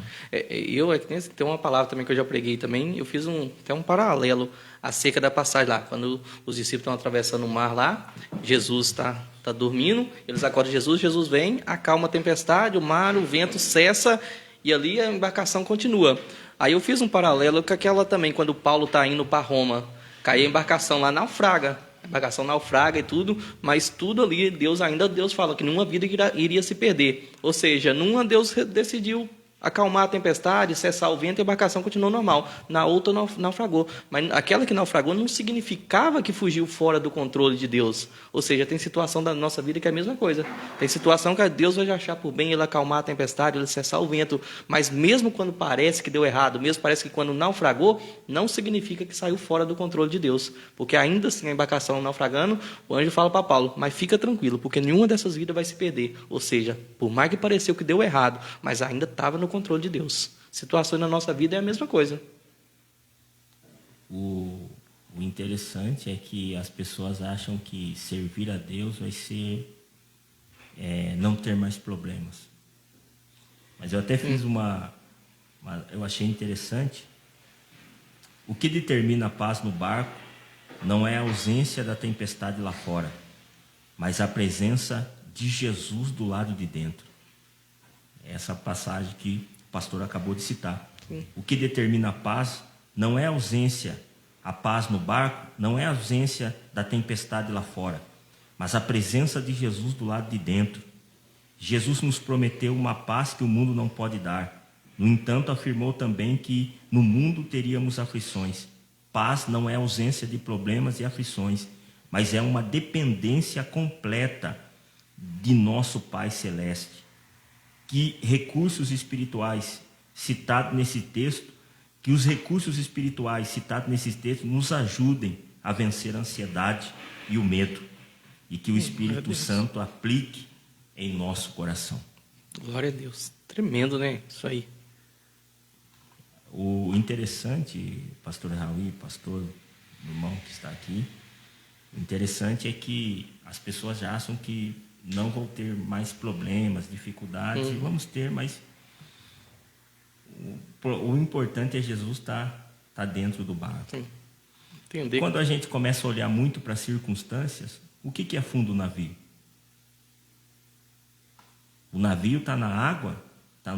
Tem uma palavra também que eu já preguei também, eu fiz até um paralelo acerca da passagem lá. Quando os discípulos estão atravessando o mar lá, Jesus está dormindo, eles acordam Jesus vem, acalma a tempestade, o mar, o vento cessa e ali a embarcação continua. Aí eu fiz um paralelo com aquela também, quando Paulo está indo para Roma, cai a embarcação lá, naufraga. A embarcação naufraga e tudo, mas tudo ali, Deus fala que numa vida iria se perder. Ou seja, numa Deus decidiu acalmar a tempestade, cessar o vento e a embarcação continuou normal. Na outra naufragou. Mas aquela que naufragou não significava que fugiu fora do controle de Deus. Ou seja, tem situação da nossa vida que é a mesma coisa. Tem situação que Deus vai achar por bem ele acalmar a tempestade, ele cessar o vento. Mas mesmo quando parece que deu errado, mesmo parece que quando naufragou, não significa que saiu fora do controle de Deus. Porque ainda assim a embarcação naufragando, o anjo fala para Paulo, mas fica tranquilo, porque nenhuma dessas vidas vai se perder. Ou seja, por mais que pareceu que deu errado, mas ainda estava no controle de Deus. Situações na nossa vida é a mesma coisa. O interessante é que as pessoas acham que servir a Deus vai ser não ter mais problemas. Mas eu até fiz eu achei interessante. O que determina a paz no barco não é a ausência da tempestade lá fora, mas a presença de Jesus do lado de dentro. Essa passagem que o pastor acabou de citar. O que determina a paz não é a paz no barco, não é a ausência da tempestade lá fora, mas a presença de Jesus do lado de dentro. Jesus nos prometeu uma paz que o mundo não pode dar. No entanto, afirmou também que no mundo teríamos aflições. Paz não é ausência de problemas e aflições, mas é uma dependência completa de nosso Pai Celeste. Que recursos espirituais citados nesse texto, que os recursos espirituais citados nesse texto nos ajudem a vencer a ansiedade e o medo, e que o Espírito Santo aplique em nosso coração. Glória a Deus. Tremendo, né? Isso aí. O interessante, pastor Raul, pastor, irmão que está aqui, o interessante é que as pessoas já acham que não vão ter mais problemas, dificuldades, e vamos ter, mas o importante é Jesus estar dentro do barco. Entender. Quando a gente começa a olhar muito para as circunstâncias, o que afunda o navio? O navio está na água, está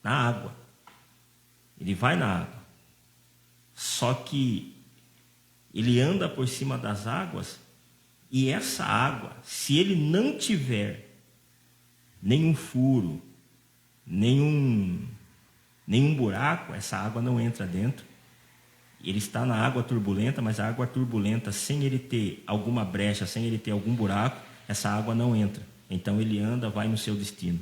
na água. Ele vai na água. Só que ele anda por cima das águas, e essa água, se ele não tiver nenhum furo, nenhum buraco, essa água não entra dentro. Ele está na água turbulenta, mas a água turbulenta, sem ele ter alguma brecha, sem ele ter algum buraco, essa água não entra. Então ele anda, vai no seu destino.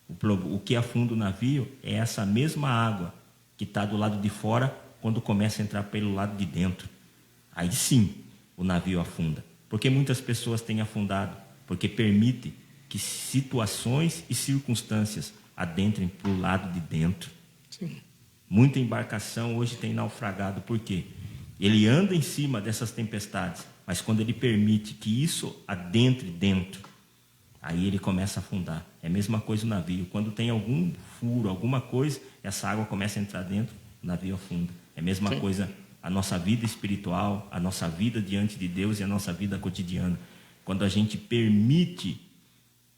O que afunda o navio é essa mesma água que está do lado de fora, quando começa a entrar pelo lado de dentro. Aí sim o navio afunda. Porque muitas pessoas têm afundado, porque permite que situações e circunstâncias adentrem para o lado de dentro. Sim. Muita embarcação hoje tem naufragado, por quê? Ele anda em cima dessas tempestades, mas quando ele permite que isso adentre dentro, aí ele começa a afundar. É a mesma coisa o navio. Quando tem algum furo, alguma coisa, essa água começa a entrar dentro, o navio afunda. É a mesma Sim. coisa a nossa vida espiritual, a nossa vida diante de Deus e a nossa vida cotidiana. Quando a gente permite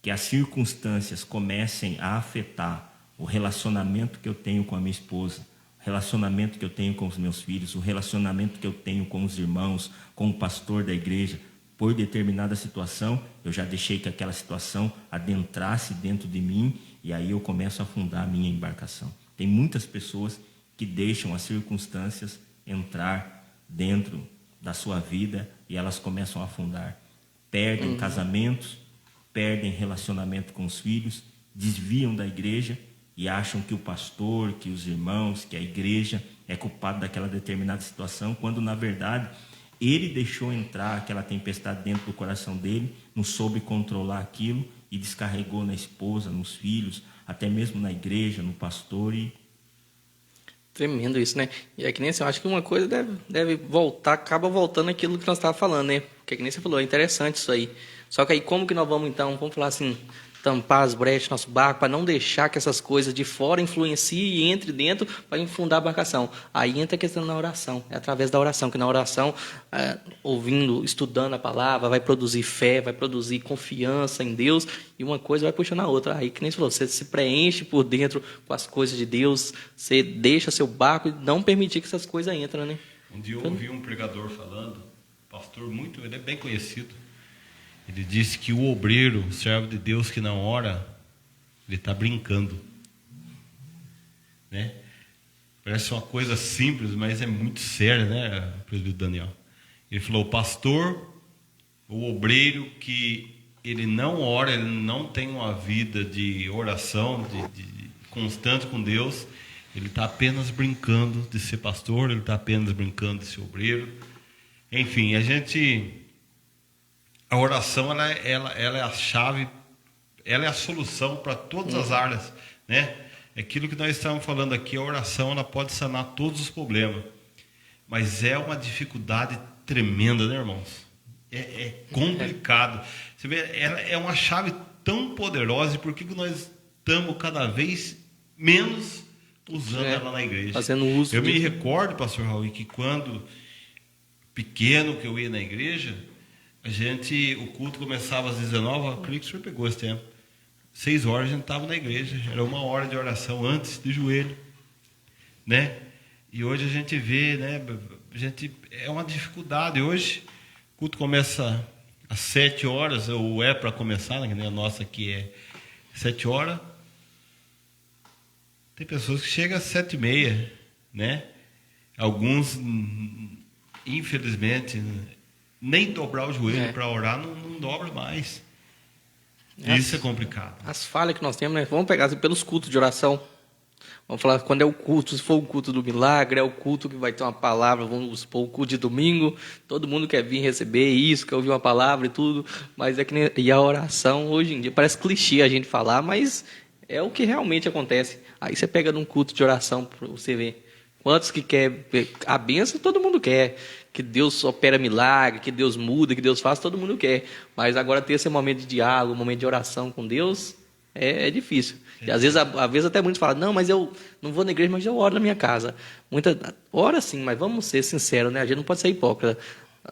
que as circunstâncias comecem a afetar o relacionamento que eu tenho com a minha esposa, o relacionamento que eu tenho com os meus filhos, o relacionamento que eu tenho com os irmãos, com o pastor da igreja, por determinada situação, eu já deixei que aquela situação adentrasse dentro de mim e aí eu começo a afundar a minha embarcação. Tem muitas pessoas que deixam as circunstâncias entrar dentro da sua vida e elas começam a afundar. Perdem casamentos, perdem relacionamento com os filhos, desviam da igreja e acham que o pastor, que os irmãos, que a igreja é culpado daquela determinada situação, quando na verdade ele deixou entrar aquela tempestade dentro do coração dele, não soube controlar aquilo e descarregou na esposa, nos filhos, até mesmo na igreja, no pastor. E Tremendo isso, né? E é que nem assim, eu acho que uma coisa deve voltar, acaba voltando aquilo que nós estávamos falando, né? Porque é que nem você falou, é interessante isso aí. Só que aí como que nós vamos então, vamos falar assim, tampar as brechas do nosso barco, para não deixar que essas coisas de fora influenciem e entre dentro para infundar a embarcação. Aí entra a questão da oração, é através da oração, que na oração, ouvindo, estudando a palavra, vai produzir fé, vai produzir confiança em Deus, e uma coisa vai puxando a outra. Aí, que nem você falou, você se preenche por dentro com as coisas de Deus, você deixa seu barco e não permitir que essas coisas entrem, né? Um dia eu ouvi um pregador falando, pastor muito, ele é bem conhecido. Ele disse que o obreiro, o servo de Deus que não ora, ele está brincando. Né? Parece uma coisa simples, mas é muito séria, né, presbítero Daniel? Ele falou, o pastor, o obreiro que ele não ora, ele não tem uma vida de oração, de constante com Deus, ele está apenas brincando de ser pastor, ele está apenas brincando de ser obreiro. Enfim, a oração ela é a chave, ela é a solução para todas as áreas, né? Aquilo que nós estamos falando aqui, a oração ela pode sanar todos os problemas, mas é uma dificuldade tremenda, né, irmãos? É complicado. Você vê, ela é uma chave tão poderosa, e por que nós estamos cada vez menos usando ela na igreja? Fazendo uso. Eu me recordo, pastor Raul, que quando pequeno que eu ia na igreja, o culto começava às 19h, eu creio que o senhor pegou esse tempo. 6 horas a gente estava na igreja, era 1 hora de oração antes de joelho, né? E hoje a gente vê, né? É uma dificuldade. Hoje o culto começa às 7 horas, ou é para começar, né? A nossa aqui é 7 horas. Tem pessoas que chegam às 7h30, né? Alguns, infelizmente, nem dobrar o joelho para orar não dobra mais. Isso é complicado. As falhas que nós temos, né? Vamos pegar assim, pelos cultos de oração. Vamos falar quando é o culto, se for o culto do milagre, é o culto que vai ter uma palavra, vamos supor, o culto de domingo, todo mundo quer vir receber isso, quer ouvir uma palavra e tudo, mas é que nem, e a oração hoje em dia, parece clichê a gente falar, mas é o que realmente acontece. Aí você pega num culto de oração para você ver. Quantos que quer a bênção, todo mundo quer. Que Deus opera milagre, que Deus muda, que Deus faz, todo mundo quer. Mas agora ter esse momento de diálogo, um momento de oração com Deus, é difícil. E às vezes até muitos falam, não, mas eu não vou na igreja, mas eu oro na minha casa. Ora sim, mas vamos ser sinceros, né? A gente não pode ser hipócrita.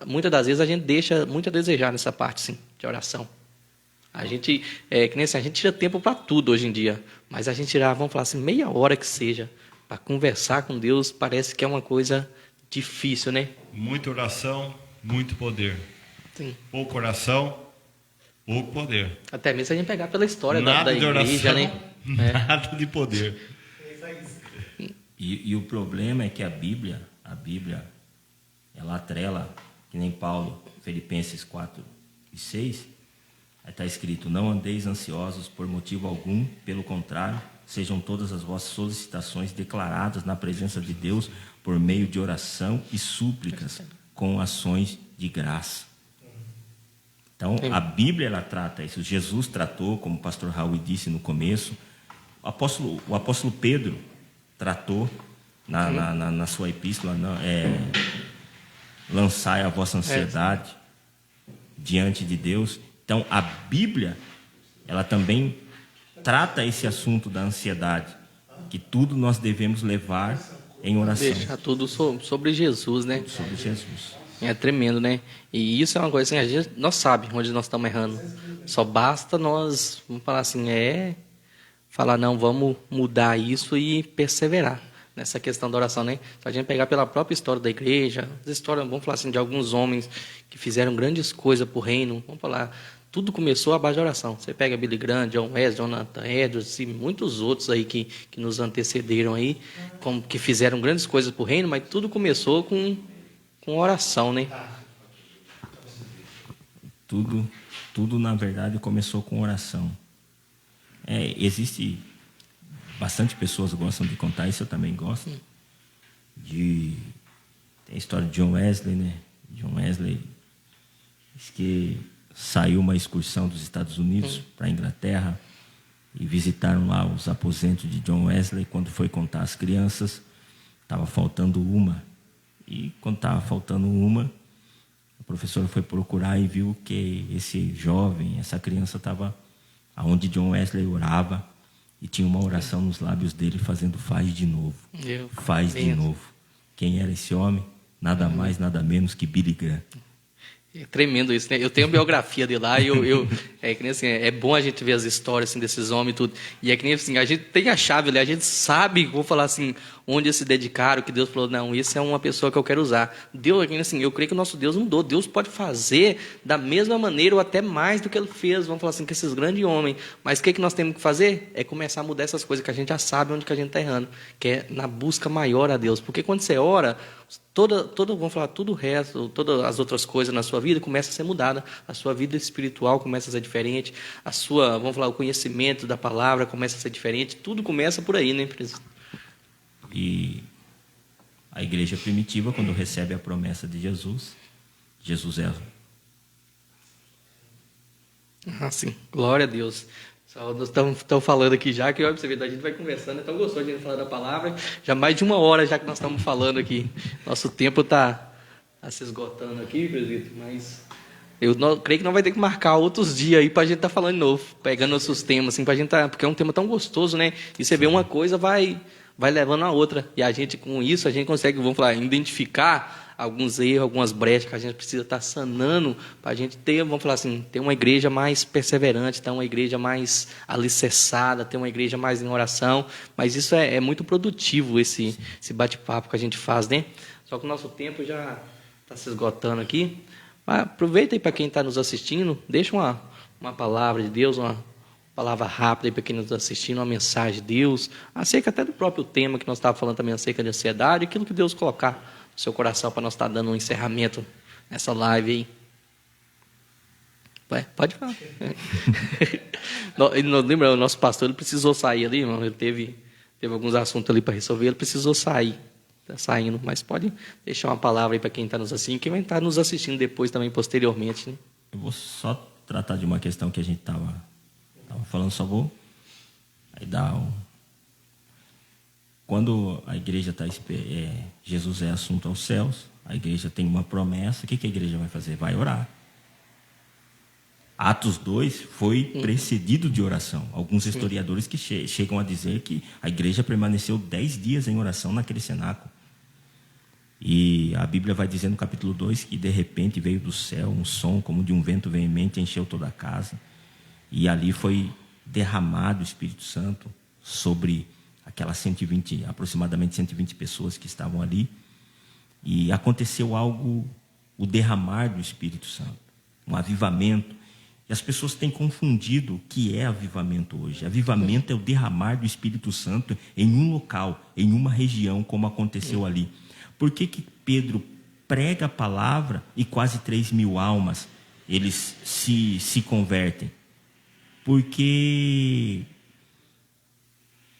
Muitas das vezes a gente deixa muito a desejar nessa parte, sim, de oração. A gente, que nem assim, a gente tira tempo para tudo hoje em dia, mas a gente tirar, vamos falar assim, meia hora que seja, para conversar com Deus, parece que é uma coisa difícil, né? Muita oração, muito poder. Sim. Pouca oração, pouco poder. Até mesmo se a gente pegar pela história Nada da de igreja, oração, né? nada de poder. E o problema é que a Bíblia, ela atrela, que nem Paulo, Filipenses 4:6, está escrito: não andeis ansiosos por motivo algum, pelo contrário, sejam todas as vossas solicitações declaradas na presença de Deus por meio de oração e súplicas com ações de graça. Então, a Bíblia, ela trata isso. Jesus tratou, como o pastor Raul disse no começo. O apóstolo Pedro tratou na sua epístola, lançai a vossa ansiedade diante de Deus. Então, a Bíblia, ela também trata esse assunto da ansiedade, que tudo nós devemos levar em oração. Deixa tudo sobre Jesus, né? Sobre Jesus. É tremendo, né? E isso é uma coisa assim, nós sabemos onde nós estamos errando. Só basta nós, vamos falar assim, falar, não, vamos mudar isso e perseverar nessa questão da oração, né? Se a gente pegar pela própria história da igreja, as histórias, vamos falar assim, de alguns homens que fizeram grandes coisas para o reino, vamos falar, tudo começou à base de oração. Você pega Billy Graham, John Wesley, Jonathan Edwards e muitos outros aí que nos antecederam aí, que fizeram grandes coisas para o reino, mas tudo começou com oração, né? Tudo, na verdade, começou com oração. Existe bastante pessoas que gostam de contar, isso eu também gosto. Tem a história de John Wesley, né? John Wesley diz que saiu uma excursão dos Estados Unidos para a Inglaterra e visitaram lá os aposentos de John Wesley. Quando foi contar as crianças, estava faltando uma. E quando estava faltando uma, a professora foi procurar e viu que esse jovem, essa criança estava aonde John Wesley orava e tinha uma oração nos lábios dele fazendo faz de novo. Faz de novo. Quem era esse homem? Nada mais, nada menos que Billy Graham. É tremendo isso, né? Eu tenho a biografia de lá e que nem assim, é bom a gente ver as histórias assim, desses homens e tudo. E é que nem assim, a gente tem a chave ali, a gente sabe, vou falar assim, onde eles se dedicaram, que Deus falou, não, isso é uma pessoa que eu quero usar. Deus, é que nem assim, eu creio que o nosso Deus mudou. Deus pode fazer da mesma maneira ou até mais do que ele fez, vamos falar assim, com esses grandes homens. Mas o que nós temos que fazer? É começar a mudar essas coisas que a gente já sabe onde que a gente está errando, que é na busca maior a Deus. Porque quando você ora, vamos falar, tudo o resto, todas as outras coisas na sua vida começa a ser mudada. A sua vida espiritual começa a ser diferente. Vamos falar, o conhecimento da palavra começa a ser diferente. Tudo começa por aí, né, presidente? E a igreja primitiva, quando recebe a promessa de Jesus é... sim, glória a Deus. Nós estamos falando aqui já, que você vê, a gente vai conversando, é tão gostoso de a gente falar da palavra, já mais de 1 hora já que nós estamos falando aqui. Nosso tempo está se esgotando aqui, presbítero, mas eu creio que nós vamos ter que marcar outros dias aí para a gente estar falando de novo, pegando nossos temas, assim, porque é um tema tão gostoso, né? E você vê uma coisa, vai levando a outra. E a gente, com isso, a gente consegue, vamos falar, identificar alguns erros, algumas brechas que a gente precisa estar sanando para a gente ter, vamos falar assim, ter uma igreja mais perseverante, ter uma igreja mais alicerçada, ter uma igreja mais em oração. Mas isso é muito produtivo, esse bate-papo que a gente faz, né? Só que o nosso tempo já está se esgotando aqui. Mas aproveita aí para quem está nos assistindo, deixa uma palavra de Deus, uma palavra rápida aí para quem nos está assistindo, uma mensagem de Deus, acerca até do próprio tema que nós estávamos falando também, acerca de ansiedade, aquilo que Deus colocar no seu coração para nós estar dando um encerramento nessa live aí. Pode falar. Lembra, o nosso pastor, ele precisou sair ali, irmão, ele teve alguns assuntos ali para resolver, ele precisou sair. Está saindo, mas pode deixar uma palavra aí para quem está nos assistindo, quem vai estar nos assistindo depois também, posteriormente. Né? Eu vou só tratar de uma questão que a gente estava falando, só vou aí dar Quando a igreja está... Jesus é assunto aos céus, a igreja tem uma promessa, o que a igreja vai fazer? Vai orar. Atos 2 foi precedido de oração. Alguns historiadores que chegam a dizer que a igreja permaneceu 10 dias em oração naquele cenáculo. E a Bíblia vai dizer no capítulo 2 que de repente veio do céu um som como de um vento veemente, encheu toda a casa. E ali foi derramado o Espírito Santo sobre aquelas aproximadamente 120 pessoas que estavam ali. e aconteceu algo, o derramar do Espírito Santo, um avivamento. E as pessoas têm confundido o que é avivamento hoje. Avivamento é o derramar do Espírito Santo em um local, em uma região, como aconteceu ali. Por que Pedro prega a palavra e quase 3.000 almas eles se convertem? Porque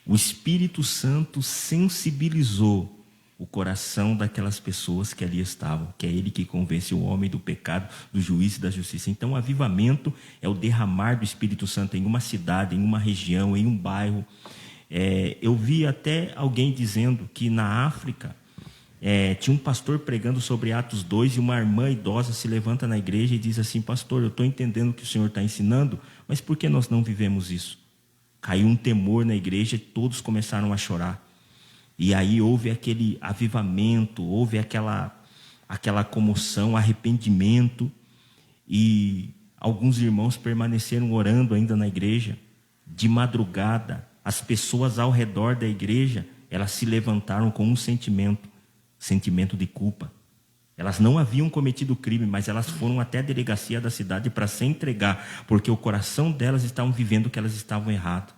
o Espírito Santo sensibilizou o coração daquelas pessoas que ali estavam, que é ele que convence o homem do pecado, do juízo e da justiça. Então, o avivamento é o derramar do Espírito Santo em uma cidade, em uma região, em um bairro. Eu vi até alguém dizendo que na África tinha um pastor pregando sobre Atos 2 e uma irmã idosa se levanta na igreja e diz assim: pastor, eu estou entendendo o que o senhor está ensinando, mas por que nós não vivemos isso? Caiu um temor na igreja e todos começaram a chorar. E aí houve aquele avivamento, houve aquela comoção, arrependimento. E alguns irmãos permaneceram orando ainda na igreja. De madrugada, as pessoas ao redor da igreja, elas se levantaram com um sentimento de culpa. Elas não haviam cometido crime, mas elas foram até a delegacia da cidade para se entregar, porque o coração delas estavam vivendo que elas estavam erradas.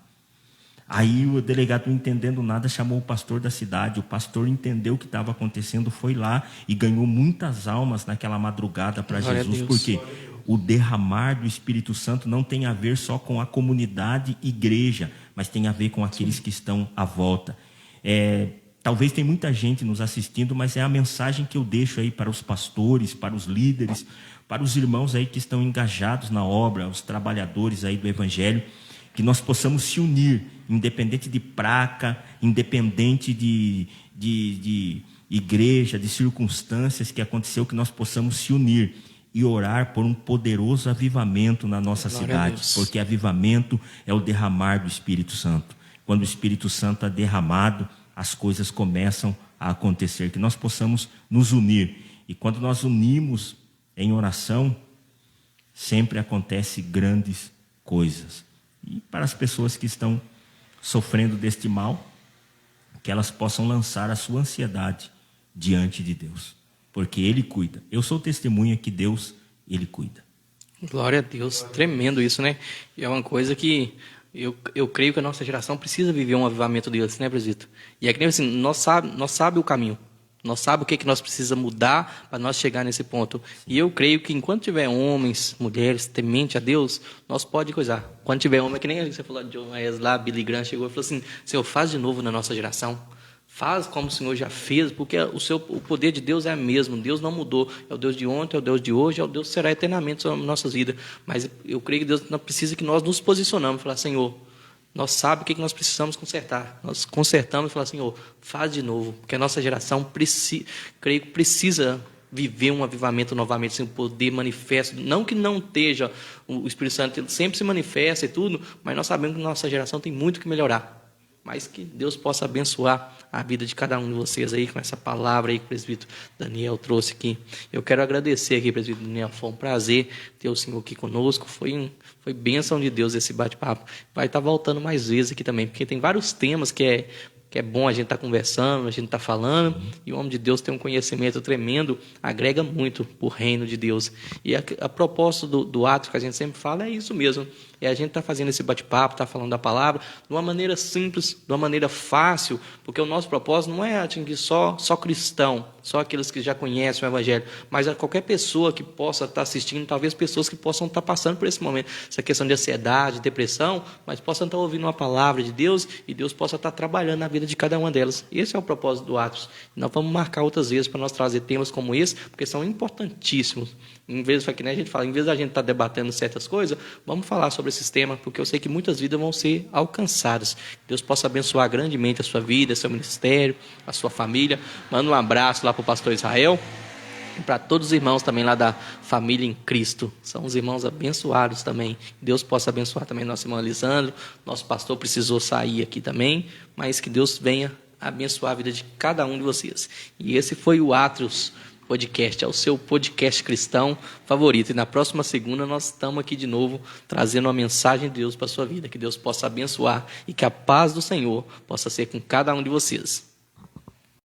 Aí o delegado, não entendendo nada, chamou o pastor da cidade. O pastor entendeu o que estava acontecendo, foi lá e ganhou muitas almas naquela madrugada para Jesus, porque o derramar do Espírito Santo não tem a ver só com a comunidade igreja, mas tem a ver com aqueles que estão à volta. Talvez tem muita gente nos assistindo, mas é a mensagem que eu deixo aí para os pastores, para os líderes, para os irmãos aí que estão engajados na obra, os trabalhadores aí do Evangelho, que nós possamos se unir, independente de placa, independente de igreja, de circunstâncias que aconteceu, que nós possamos se unir e orar por um poderoso avivamento na nossa cidade, porque avivamento é o derramar do Espírito Santo. Quando o Espírito Santo é derramado, as coisas começam a acontecer, que nós possamos nos unir. E quando nós unimos em oração, sempre acontecem grandes coisas. E para as pessoas que estão sofrendo deste mal, que elas possam lançar a sua ansiedade diante de Deus, porque Ele cuida. Eu sou testemunha que Deus, Ele cuida. Glória a Deus, tremendo isso, né? E é uma coisa que eu creio que a nossa geração precisa viver um avivamento desse, né, presbítero? E é que nem assim, nós sabe o caminho. Nós sabemos o que nós precisamos mudar para nós chegar nesse ponto. E eu creio que enquanto tiver homens, mulheres, temente a Deus, nós podemos coisar. Quando tiver homem, que nem você falou de John lá, Billy Graham chegou e falou assim: Senhor, faz de novo na nossa geração. Faz como o Senhor já fez, porque o poder de Deus é o mesmo. Deus não mudou. É o Deus de ontem, é o Deus de hoje, é o Deus que será eternamente sobre nossas vidas. Mas eu creio que Deus não precisa que nós nos posicionamos e falar: Senhor, nós sabemos o que nós precisamos consertar. Nós consertamos e falamos: Senhor, faz de novo. Porque a nossa geração creio que precisa viver um avivamento novamente, sem poder manifesto. Não que não esteja, o Espírito Santo sempre se manifesta e tudo, mas nós sabemos que a nossa geração tem muito que melhorar. Mas que Deus possa abençoar a vida de cada um de vocês aí, com essa palavra aí que o presbítero Daniel trouxe aqui. Eu quero agradecer aqui, presbítero Daniel, foi um prazer ter o senhor aqui conosco, foi bênção de Deus esse bate-papo. Vai estar voltando mais vezes aqui também, porque tem vários temas que é bom a gente estar conversando, a gente estar falando, e o homem de Deus tem um conhecimento tremendo, agrega muito para o reino de Deus. E a propósito do ato que a gente sempre fala é isso mesmo, é a gente estar fazendo esse bate-papo, estar falando da palavra, de uma maneira simples, de uma maneira fácil, porque o nosso propósito não é atingir só cristão, só aqueles que já conhecem o Evangelho, mas a qualquer pessoa que possa estar assistindo, talvez pessoas que possam estar passando por esse momento, essa questão de ansiedade, depressão, mas possam estar ouvindo uma palavra de Deus e Deus possa estar trabalhando na vida de cada uma delas. Esse é o propósito do Atos. Nós vamos marcar outras vezes para nós trazer temas como esse, porque são importantíssimos. Em vez que nem a gente fala, em vez da gente estar debatendo certas coisas, vamos falar sobre esses temas, porque eu sei que muitas vidas vão ser alcançadas. Deus possa abençoar grandemente a sua vida, seu ministério, a sua família. Manda um abraço lá para o pastor Israel e para todos os irmãos também lá da família em Cristo. São os irmãos abençoados também. Deus possa abençoar também nosso irmão Lisandro. Nosso pastor precisou sair aqui também, mas que Deus venha abençoar a vida de cada um de vocês. E esse foi o Atos Podcast, é o seu podcast cristão favorito. E na próxima segunda nós estamos aqui de novo trazendo uma mensagem de Deus para a sua vida. Que Deus possa abençoar e que a paz do Senhor possa ser com cada um de vocês.